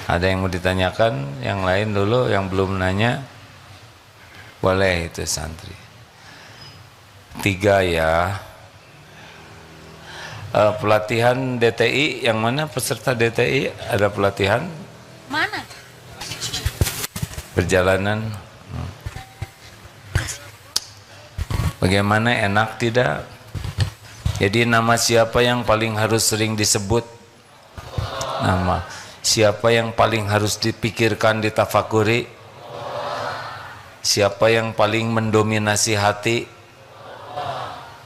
Ada yang mau ditanyakan? Yang lain dulu, yang belum nanya boleh, itu santri 3 ya. Pelatihan DTI yang mana? Peserta DTI ada pelatihan mana? Perjalanan. Bagaimana, enak tidak? Jadi nama siapa yang paling harus sering disebut? Nama siapa yang paling harus dipikirkan, ditafakuri? Siapa yang paling mendominasi hati?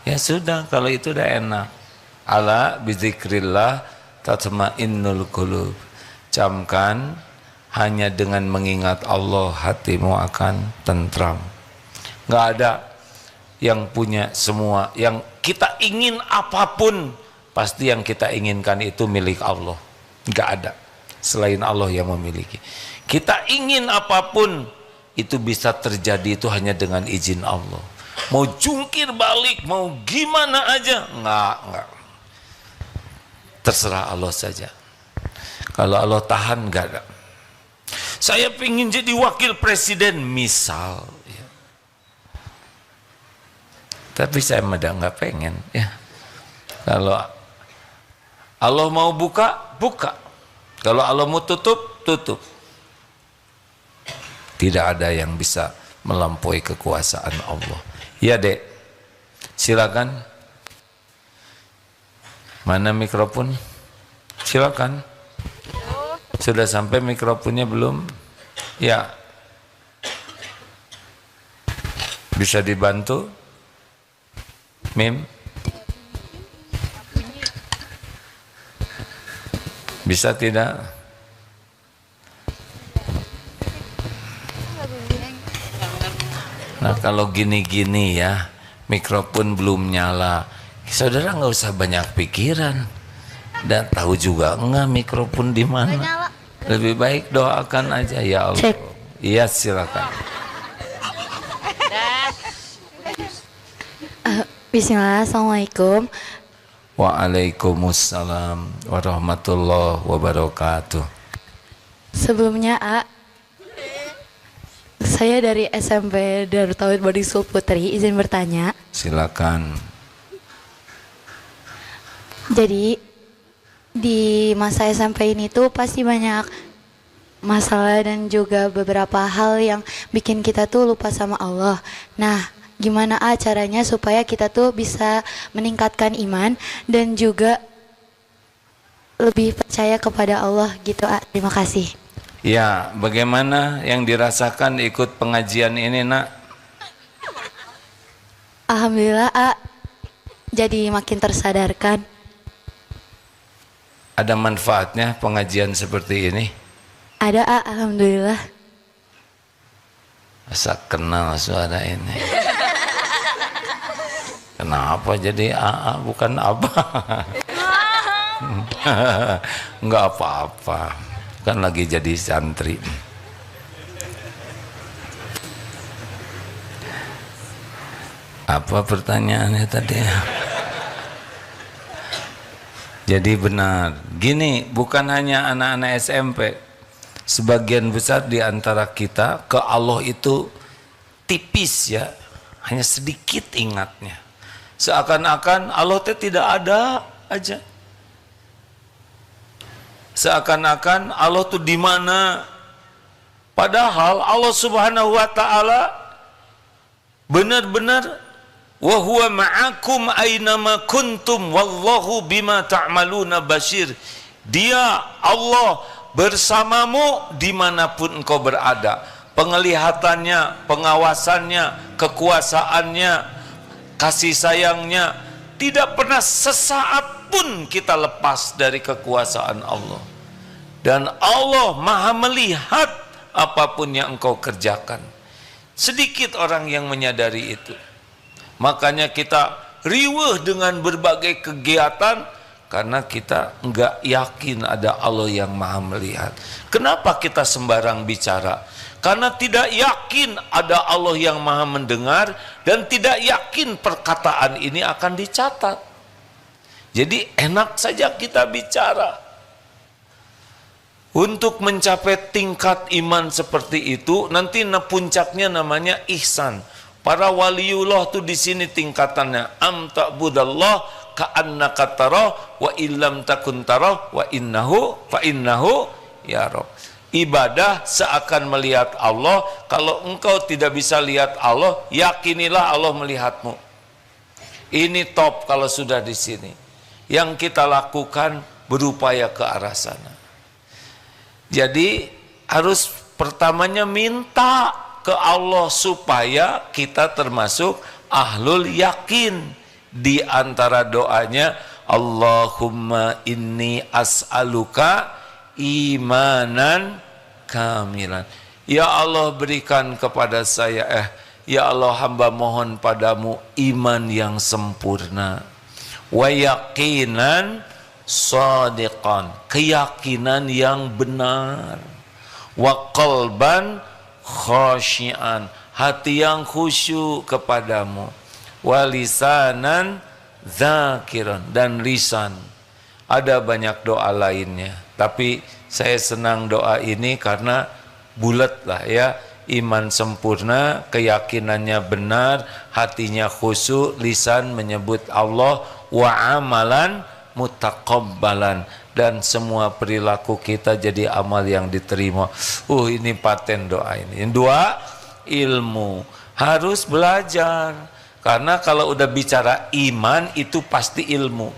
Ya sudah, kalau itu udah enak. Ala bizikrillah tatma'innul qulub. Camkan, hanya dengan mengingat Allah hatimu akan tentram. Nggak ada yang punya semua, yang kita ingin apapun, pasti yang kita inginkan itu milik Allah. Nggak ada selain Allah yang memiliki. Kita ingin apapun, itu bisa terjadi itu hanya dengan izin Allah. Mau jungkir balik, mau gimana aja, nggak. Terserah Allah saja. Kalau Allah tahan, nggak ada. Saya pengen jadi wakil presiden misal, ya. Tapi saya nggak pengen, ya. Kalau Allah mau buka, buka. Kalau Allah mau tutup, tutup. Tidak ada yang bisa melampaui kekuasaan Allah. Ya Dek, silakan. Mana mikrofon? Silakan. Sudah sampai mikrofonnya belum? Ya. Bisa dibantu? Mim? Bisa tidak? Nah kalau gini-gini ya, mikrofon belum nyala, saudara nggak usah banyak pikiran. Dan tahu juga enggak mikrofon di mana. Lebih baik doakan aja, ya Allah. Cek. Iya silakan. Bismillah, assalamualaikum. Waalaikumsalam warahmatullahi wabarakatuh. Sebelumnya saya dari SMP Darut Tauhid Boarding School Putri, izin bertanya. Silakan. Jadi di masa SMP ini tuh pasti banyak masalah dan juga beberapa hal yang bikin kita tuh lupa sama Allah. Nah, gimana caranya supaya kita tuh bisa meningkatkan iman dan juga lebih percaya kepada Allah gitu. Terima kasih. Ya, bagaimana yang dirasakan ikut pengajian ini, Nak? Alhamdulillah, jadi makin tersadarkan. Ada manfaatnya pengajian seperti ini? Ada, alhamdulillah. Asa kenal suara ini. Kenapa jadi AA bukan Abah? Enggak apa-apa, kan lagi jadi santri. Apa pertanyaannya tadi? Jadi benar, gini, bukan hanya anak-anak SMP, sebagian besar di antara kita ke Allah itu tipis ya, hanya sedikit ingatnya, seakan-akan Allah itu tidak ada aja. Seakan-akan Allah tuh di mana? Padahal Allah Subhanahu wa taala benar-benar wa huwa ma'akum aynama kuntum wallahu bima ta'maluna basyir. Dia Allah bersamamu dimanapun engkau berada. Penglihatannya, pengawasannya, kekuasaannya, kasih sayangnya, tidak pernah sesaat pun kita lepas dari kekuasaan Allah. Dan Allah maha melihat apapun yang engkau kerjakan. Sedikit orang yang menyadari itu. Makanya kita riweuh dengan berbagai kegiatan karena kita enggak yakin ada Allah yang maha melihat. Kenapa kita sembarang bicara? Karena tidak yakin ada Allah yang maha mendengar dan tidak yakin perkataan ini akan dicatat. Jadi enak saja kita bicara. Untuk mencapai tingkat iman seperti itu, nanti puncaknya namanya ihsan. Para waliullah tuh di sini tingkatannya am ta'budallah ka'annaka tarah wa illam takun tarah wa innahu fa innahu yarah. Ibadah seakan melihat Allah. Kalau engkau tidak bisa lihat Allah, yakinilah Allah melihatmu. Ini top kalau sudah di sini. Yang kita lakukan berupaya ke arah sana. Jadi harus pertamanya minta ke Allah supaya kita termasuk ahlul yakin. Di antara doanya Allahumma inni as'aluka imanan kamilan. Ya Allah berikan kepada saya ya Allah hamba mohon padamu iman yang sempurna. Wa yaqinan shadiqan, keyakinan yang benar. Wa qalban khasyian, hati yang khusyuk kepadamu. Wa lisanan dzakiran, dan lisan. Ada banyak doa lainnya, tapi saya senang doa ini karena bulat lah ya. Iman sempurna, keyakinannya benar, hatinya khusyuk, lisan menyebut Allah, wa amalan mutaqabbalan, dan semua perilaku kita jadi amal yang diterima. Ini paten doa ini. Yang dua, ilmu. Harus belajar. Karena kalau udah bicara iman itu pasti ilmu.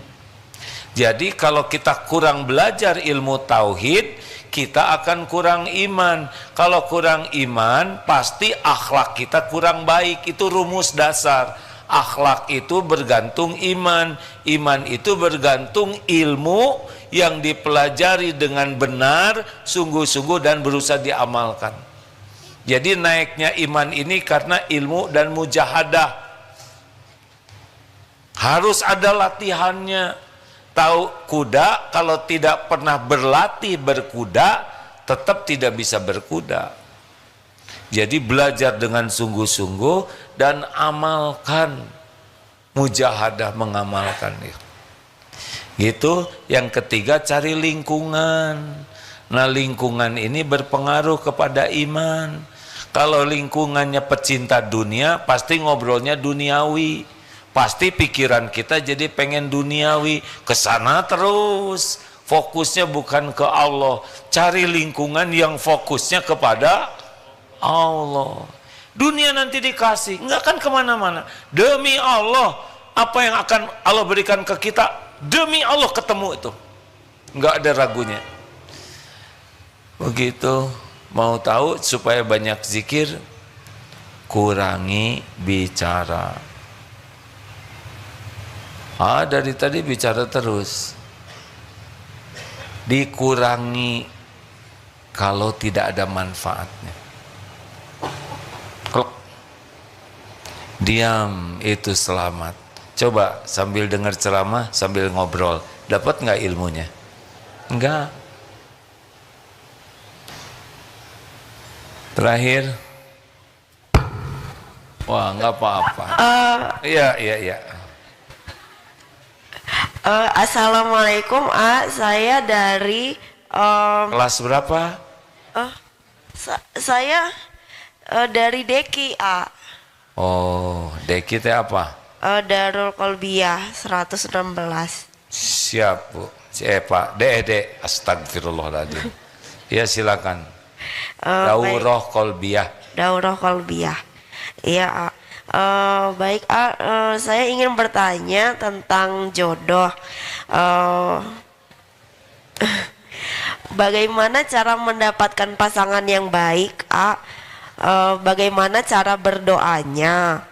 Jadi kalau kita kurang belajar ilmu tauhid, kita akan kurang iman. Kalau kurang iman, pasti akhlak kita kurang baik. Itu rumus dasar. Akhlak itu bergantung iman. Iman itu bergantung ilmu yang dipelajari dengan benar, sungguh-sungguh dan berusaha diamalkan. Jadi naiknya iman ini karena ilmu dan mujahadah. Harus ada latihannya. Tahu kuda kalau tidak pernah berlatih berkuda, tetap tidak bisa berkuda. Jadi belajar dengan sungguh-sungguh dan amalkan, mujahadah mengamalkan itu. Gitu. Yang ketiga, cari lingkungan. Nah, lingkungan ini berpengaruh kepada iman. Kalau lingkungannya pecinta dunia, pasti ngobrolnya duniawi. Pasti pikiran kita jadi pengen duniawi, kesana terus, fokusnya bukan ke Allah, cari lingkungan yang fokusnya kepada Allah. Dunia nanti dikasih, nggak akan kemana-mana. Demi Allah, apa yang akan Allah berikan ke kita, demi Allah ketemu itu, nggak ada ragunya. Begitu. Mau tahu supaya banyak zikir, kurangi bicara. Dari tadi bicara terus. Dikurangi kalau tidak ada manfaatnya. Klok. Diam itu selamat. Coba sambil dengar ceramah, sambil ngobrol, dapat nggak ilmunya? Enggak. Terakhir. Wah, nggak apa-apa. Iya. Assalamualaikum, saya dari Kelas berapa? saya dari Deki, Oh, Deki teh apa? Darul Kolbiyah 116. Siap, Bu. Pak, Dek, astagfirullahaladzim. Ya, silakan. Daurah Kolbiyah. Daurah Kolbiyah. Iya, baik, saya ingin bertanya tentang jodoh. Bagaimana cara mendapatkan pasangan yang baik, bagaimana cara berdoanya?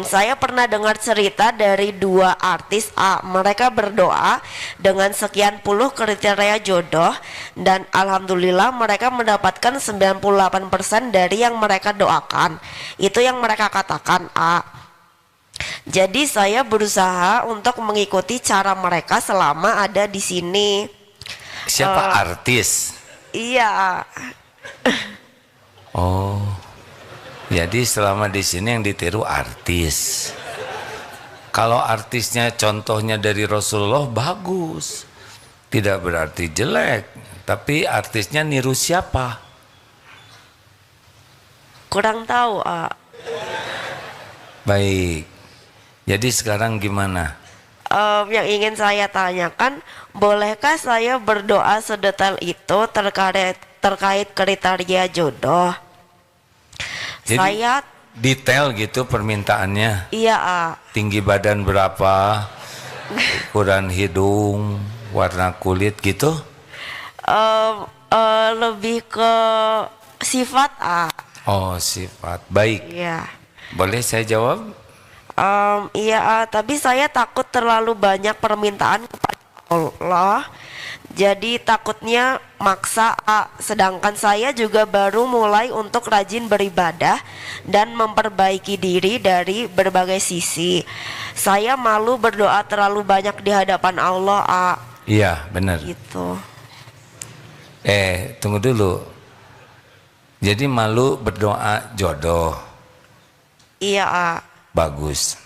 Saya pernah dengar cerita dari dua artis, mereka berdoa dengan sekian puluh kriteria jodoh dan alhamdulillah mereka mendapatkan 98% dari yang mereka doakan. Itu yang mereka katakan, Jadi saya berusaha untuk mengikuti cara mereka selama ada di sini. Siapa artis? Iya. Oh. Jadi selama di sini yang ditiru artis. Kalau artisnya contohnya dari Rasulullah bagus, tidak berarti jelek. Tapi artisnya niru siapa? Kurang tahu, Baik. Jadi sekarang gimana? Yang ingin saya tanyakan, bolehkah saya berdoa sedetail itu terkait kriteria jodoh? Jadi Saya detail gitu permintaannya. iya, Tinggi badan berapa, ukuran hidung, warna kulit gitu. lebih ke sifat, Oh, sifat. Baik. iya. Boleh saya jawab? Iya, tapi saya takut terlalu banyak permintaan kepada Allah. Jadi takutnya maksa, sedangkan saya juga baru mulai untuk rajin beribadah dan memperbaiki diri dari berbagai sisi. Saya malu berdoa terlalu banyak di hadapan Allah, Iya, benar. gitu. Tunggu dulu. Jadi malu berdoa jodoh. Iya, Bagus.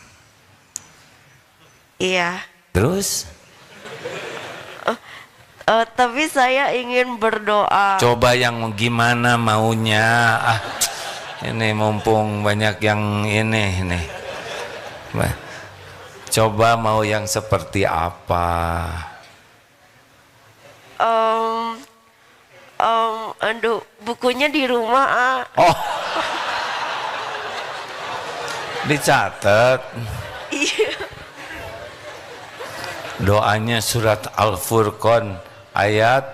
iya. Terus? Tapi saya ingin berdoa. Coba yang gimana maunya. Ini mumpung banyak yang ini. Coba mau yang seperti apa? Aduh, bukunya di rumah, Oh, dicatat. Iya. Doanya surat Al-Furqan ayat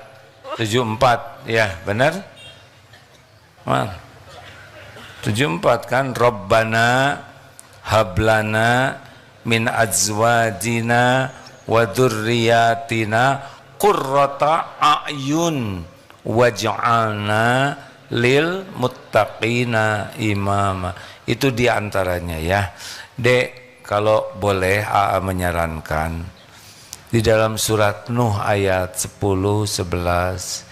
74. Ya, benar? 74 kan? Rabbana hablana min azwajina wa dzurriyyatina qurrata a'yun waj'alna lil muttaqina imama. Itu diantaranya ya. Dek, kalau boleh AA menyarankan di dalam surat Nuh ayat 10-11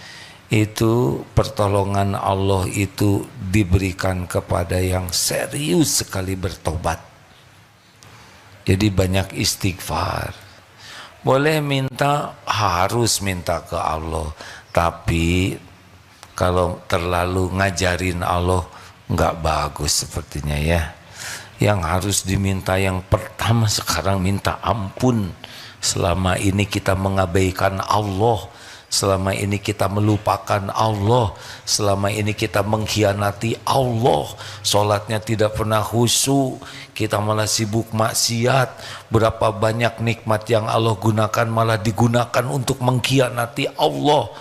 itu pertolongan Allah itu diberikan kepada yang serius sekali bertobat. Jadi banyak istighfar. Boleh minta, harus minta ke Allah. Tapi kalau terlalu ngajarin Allah nggak bagus sepertinya ya. Yang harus diminta yang pertama sekarang minta ampun selama ini kita mengabaikan Allah, selama ini kita melupakan Allah, selama ini kita mengkhianati Allah, sholatnya tidak pernah khusyuk, kita malah sibuk maksiat. Berapa banyak nikmat yang Allah gunakan malah digunakan untuk mengkhianati Allah.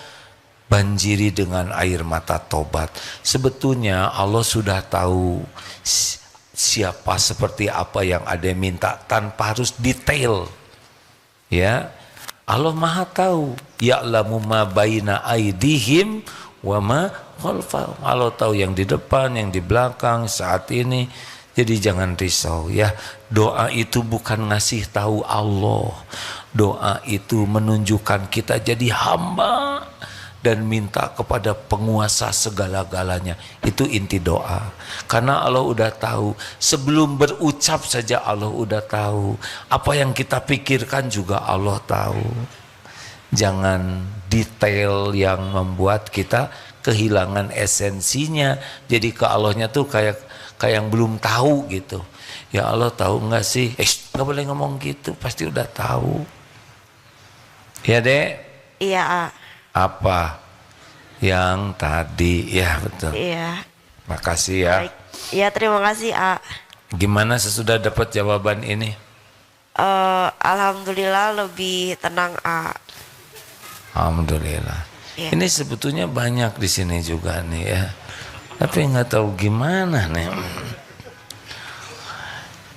Banjiri dengan air mata tobat. Sebetulnya Allah sudah tahu siapa seperti apa yang ada minta tanpa harus detail. Ya, Allah Maha tahu. Ya'lamu ma baina aidihim wa ma khalfahum. Allah tahu yang di depan, yang di belakang saat ini. Jadi jangan risau ya. Doa itu bukan ngasih tahu Allah. Doa itu menunjukkan kita jadi hamba dan minta kepada penguasa segala-galanya. Itu inti doa. Karena Allah udah tahu, sebelum berucap saja Allah udah tahu. Apa yang kita pikirkan juga Allah tahu. Jangan detail yang membuat kita kehilangan esensinya. Jadi ke Allahnya tuh kayak yang belum tahu gitu. Ya Allah tahu enggak sih? Enggak boleh ngomong gitu, pasti udah tahu. Ya Dek? Iya, A. Apa yang tadi? Ya betul. Iya. Makasih ya. Baik. Ya, terima kasih, A. Gimana sesudah dapat jawaban ini? Alhamdulillah lebih tenang, A. Alhamdulillah. Iya. Ini sebetulnya banyak di sini juga nih ya. Tapi nggak tahu gimana nih.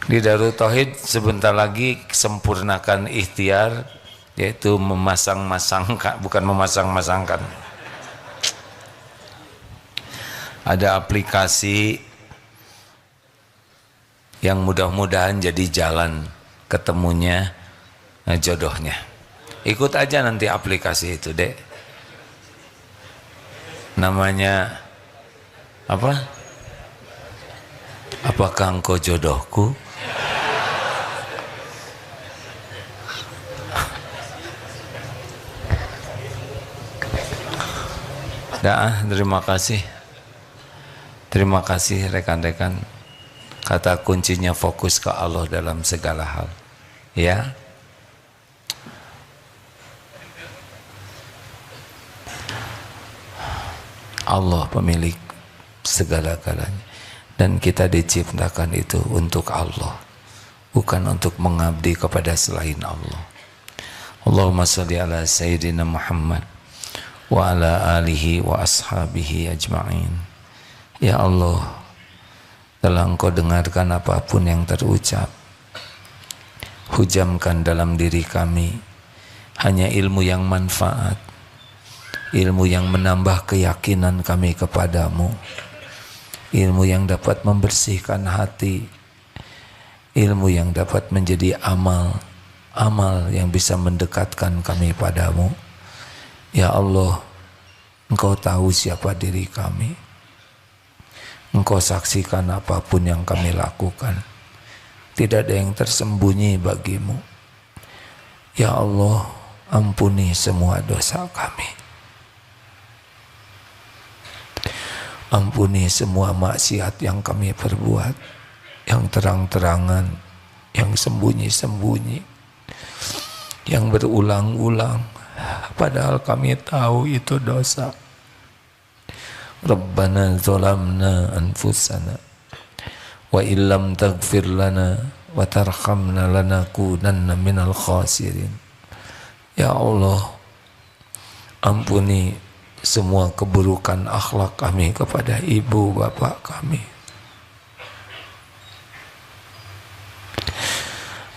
Di Darut Tauhid sebentar lagi sempurnakan ikhtiar, yaitu memasang-masangkan, bukan memasang-masangkan. Ada aplikasi yang mudah-mudahan jadi jalan ketemunya jodohnya. Ikut aja nanti aplikasi itu, Dek. Namanya apa? Apakah engkau jodohku? Terima kasih. Terima kasih rekan-rekan. Kata kuncinya fokus ke Allah dalam segala hal. Ya. Allah pemilik segala-galanya. Dan kita diciptakan itu untuk Allah. Bukan untuk mengabdi kepada selain Allah. Allahumma salli ala Sayyidina Muhammad wa ala alihi wa ashabihi ajma'in. Ya Allah, telah Engkau dengarkan apapun yang terucap, hujamkan dalam diri kami hanya ilmu yang manfaat, ilmu yang menambah keyakinan kami kepadamu, ilmu yang dapat membersihkan hati, ilmu yang dapat menjadi amal yang bisa mendekatkan kami padamu. Ya Allah, Engkau tahu siapa diri kami. Engkau saksikan apapun yang kami lakukan. Tidak ada yang tersembunyi bagimu. Ya Allah, ampuni semua dosa kami. Ampuni semua maksiat yang kami perbuat, yang terang-terangan, yang sembunyi-sembunyi, yang berulang-ulang. Padahal kami tahu itu dosa. Rabbana zalamna anfusana wa illam taghfir lana wa tarhamna lanakunanna minal khasirin. Ya Allah, ampuni semua keburukan akhlak kami kepada ibu bapak kami.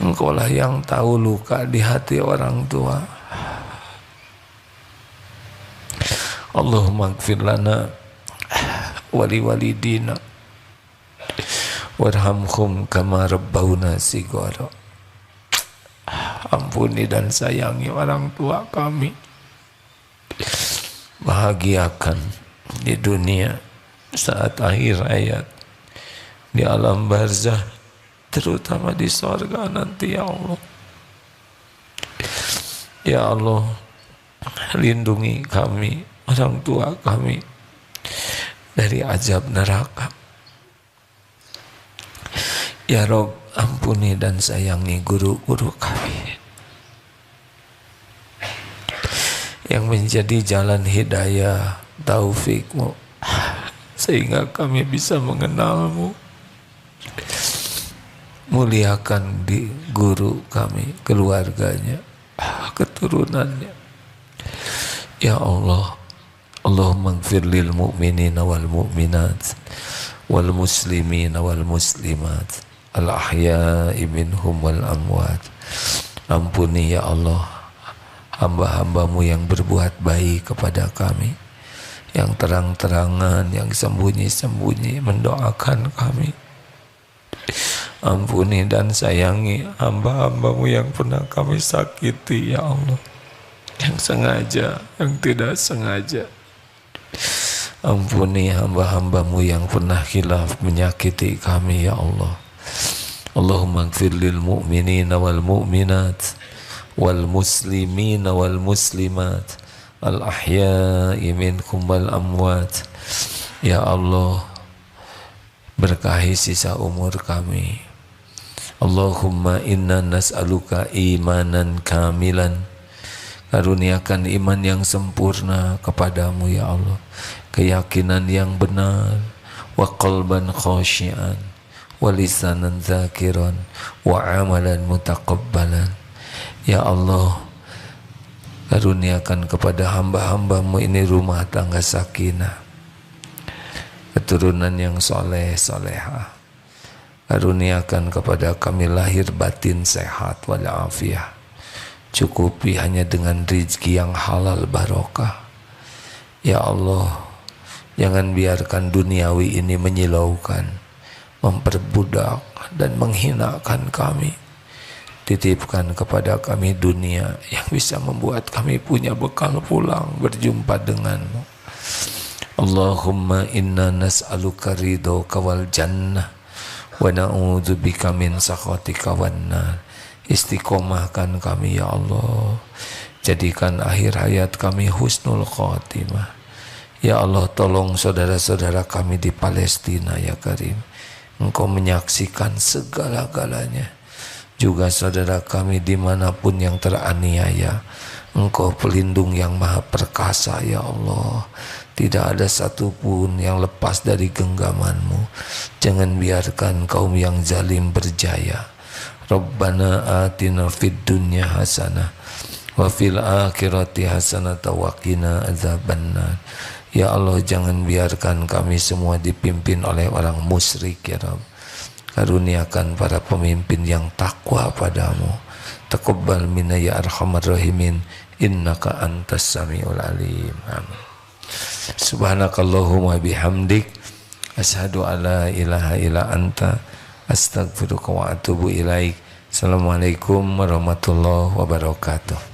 Engkaulah yang tahu luka di hati orang tua. Allahumma ighfir lana wali walidina warhamhum kama rabbawna sighara. Ampuni dan sayangi orang tua kami. Bahagiakan di dunia saat akhir hayat, di alam barzah, terutama di sorga nanti ya Allah. Ya Allah, lindungi kami, orang tua kami, dari azab neraka. Ya Rabb, ampuni dan sayangi guru-guru kami. yang menjadi jalan hidayah taufikmu, sehingga kami bisa mengenalmu. Muliakan di guru kami, keluarganya, keturunannya. Ya Allah, Allahumma ighfir lil mu'minina wal mu'minat wal muslimina wal muslimat al ahya'i minhum wal amwat. Ampuni ya Allah hamba-hambamu yang berbuat baik kepada kami, yang terang-terangan, yang sembunyi-sembunyi mendoakan kami. Ampuni dan sayangi hamba-hambamu yang pernah kami sakiti ya Allah, yang sengaja, yang tidak sengaja. Ampuni hamba-hambamu yang pernah khilaf menyakiti kami ya Allah. Allahumma ighfir lil mu'minina wal mu'minat wal muslimina wal muslimat al ahya'i minkum wal amwat. Ya Allah, berkahi sisa umur kami. Allahumma inna nas'aluka imanan kamilan. Karuniakan iman yang sempurna kepadamu ya Allah, keyakinan yang benar, wa qalban khasyian, wa lisanan zakiran, wa amalan mutaqabbalan. Ya Allah, karuniakan kepada hamba-hambamu ini rumah tangga sakinah, keturunan yang soleh solehah. Karuniakan kepada kami lahir batin sehat walafiat. Cukupi hanya dengan rezeki yang halal barokah. Ya Allah, jangan biarkan duniawi ini menyilaukan, memperbudak dan menghinakan kami. Titipkan kepada kami dunia yang bisa membuat kami punya bekal pulang berjumpa denganmu. Allahumma inna nas'aluka ridhoka wal jannah wa na'udzubika min sakhatika wan nar. Istiqomahkan kami ya Allah, jadikan akhir hayat kami husnul khotimah. Ya Allah, tolong saudara-saudara kami di Palestina ya Karim, Engkau menyaksikan segala-galanya. Juga saudara kami dimanapun yang teraniaya, Engkau pelindung yang maha perkasa ya Allah. Tidak ada satupun yang lepas dari genggaman-Mu. Jangan biarkan kaum yang zalim berjaya. Rabbana atina fid dunya hasanah wa fil akhirati hasanah wa qina adzabannar. Ya Allah, jangan biarkan kami semua dipimpin oleh orang musyrik ya Rabb. Karuniakan para pemimpin yang takwa padamu. Taqabbal minna ya arhamar rahimin, innaka antas samiul alim. Amin. Subhanakallahumma bihamdik, asyhadu alla ilaha illa anta, astaghfiruka wa atubu ilaik. Assalamualaikum warahmatullahi wabarakatuh.